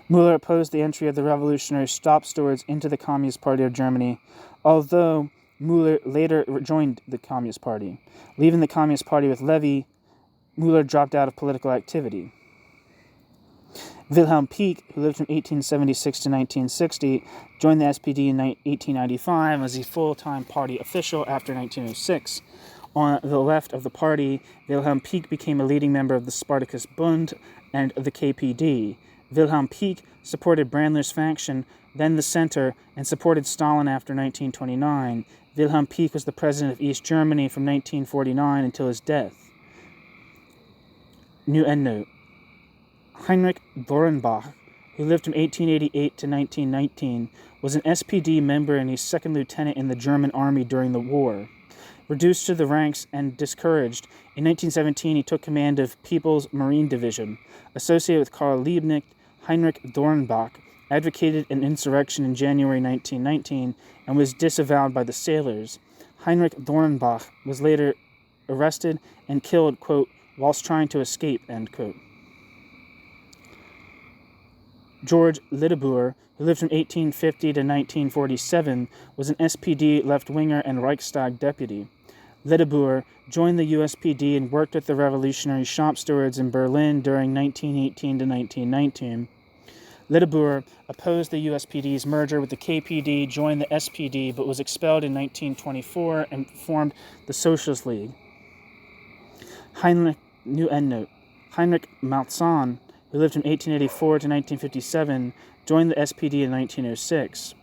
Müller opposed the entry of the revolutionary shop stewards into the Communist Party of Germany, although Müller later joined the Communist Party. Leaving the Communist Party with Levy, Müller dropped out of political activity. Wilhelm Pieck, who lived from 1876 to 1960, joined the SPD in 1895 and was a full-time party official after 1906. On the left of the party, Wilhelm Pieck became a leading member of the Spartakusbund and the KPD. Wilhelm Pieck supported Brandler's faction, then the Center, and supported Stalin after 1929. Wilhelm Pieck was the president of East Germany from 1949 until his death. New endnote. Heinrich Dorenbach, who lived from 1888 to 1919, was an SPD member and a second lieutenant in the German army during the war. Reduced to the ranks and discouraged, in 1917 he took command of People's Marine Division. Associated with Karl Liebknecht, Heinrich Dorenbach advocated an insurrection in January 1919 and was disavowed by the sailors. Heinrich Dorenbach was later arrested and killed, quote, whilst trying to escape, end quote. George Lideboer, who lived from 1850 to 1947, was an SPD left-winger and Reichstag deputy. Lideboer joined the USPD and worked with the revolutionary shop stewards in Berlin during 1918 to 1919. Lideboer opposed the USPD's merger with the KPD, joined the SPD, but was expelled in 1924 and formed the Socialist League. Heinrich Malzahn, who lived from 1884 to 1957, joined the SPD in 1906.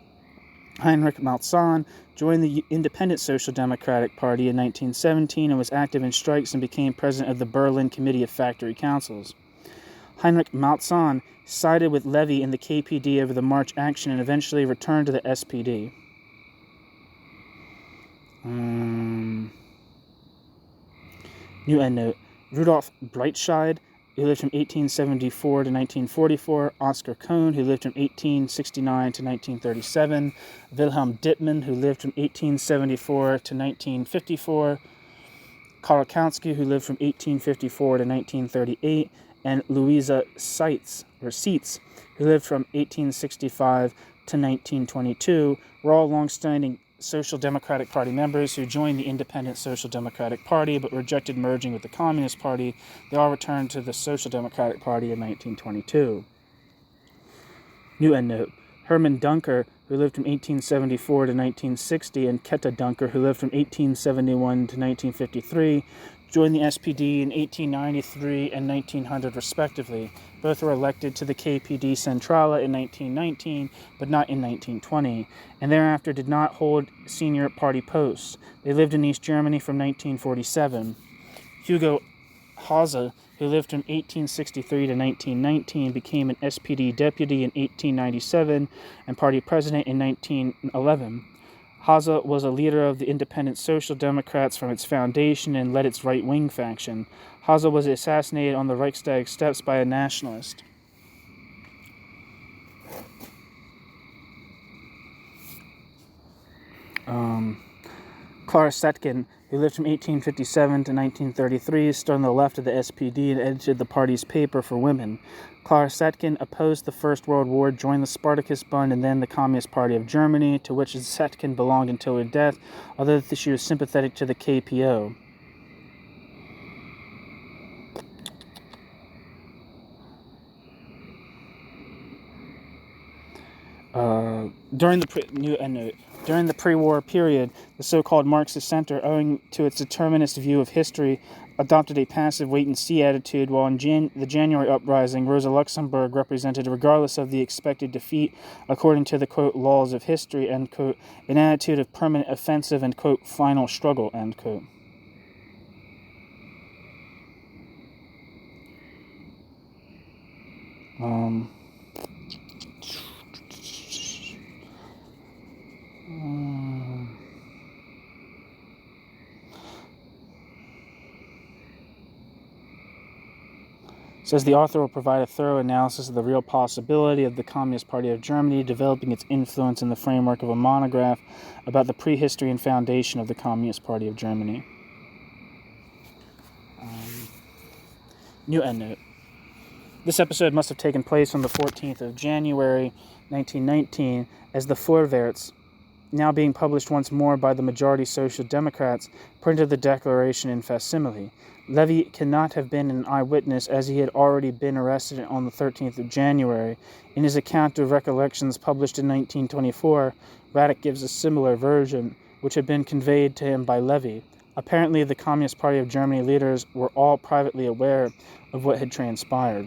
Heinrich Malzahn joined the Independent Social Democratic Party in 1917 and was active in strikes and became president of the Berlin Committee of Factory Councils. Heinrich Malzahn sided with Levy in the KPD over the March Action and eventually returned to the SPD. New endnote. Rudolf Breitscheid, who lived from 1874 to 1944, Oscar Kohn, who lived from 1869 to 1937, Wilhelm Dittmann, who lived from 1874 to 1954, Karl Kautsky, who lived from 1854 to 1938, and Louisa Seitz, who lived from 1865 to 1922, were all long-standing Social Democratic Party members who joined the Independent Social Democratic Party but rejected merging with the Communist Party. They all returned to the Social Democratic Party in 1922. New endnote. Hermann Dunker, who lived from 1874 to 1960, and Ketta Dunker, who lived from 1871 to 1953, joined the SPD in 1893 and 1900 respectively. Both were elected to the KPD Centrala in 1919, but not in 1920, and thereafter did not hold senior party posts. They lived in East Germany from 1947. Hugo Rosa, who lived from 1863 to 1919, became an SPD deputy in 1897 and party president in 1911. Rosa was a leader of the Independent Social Democrats from its foundation and led its right-wing faction. Rosa was assassinated on the Reichstag steps by a nationalist. Karl, who lived from 1857 to 1933, stood on the left of the SPD and edited the party's paper for women. Karl opposed the First World War, joined the Spartakusbund and then the Communist Party of Germany, to which Setkin belonged until her death, although she was sympathetic to the KPO. During the pre-war period, the so-called Marxist Center, owing to its determinist view of history, adopted a passive wait-and-see attitude, while in the January Uprising, Rosa Luxemburg represented, regardless of the expected defeat, according to the, quote, laws of history, end quote, an attitude of permanent offensive and, quote, final struggle, end quote. Says the author will provide a thorough analysis of the real possibility of the Communist Party of Germany developing its influence in the framework of a monograph about the prehistory and foundation of the Communist Party of Germany. New endnote. This episode must have taken place on the 14th of January, 1919, as the Vorwärts, now being published once more by the majority Social Democrats, printed the declaration in facsimile. Levy cannot have been an eyewitness, as he had already been arrested on the 13th of January. In his account of recollections published in 1924, Radek gives a similar version, which had been conveyed to him by Levy. Apparently, the Communist Party of Germany leaders were all privately aware of what had transpired.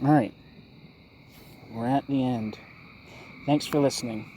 All right. We're at the end. Thanks for listening.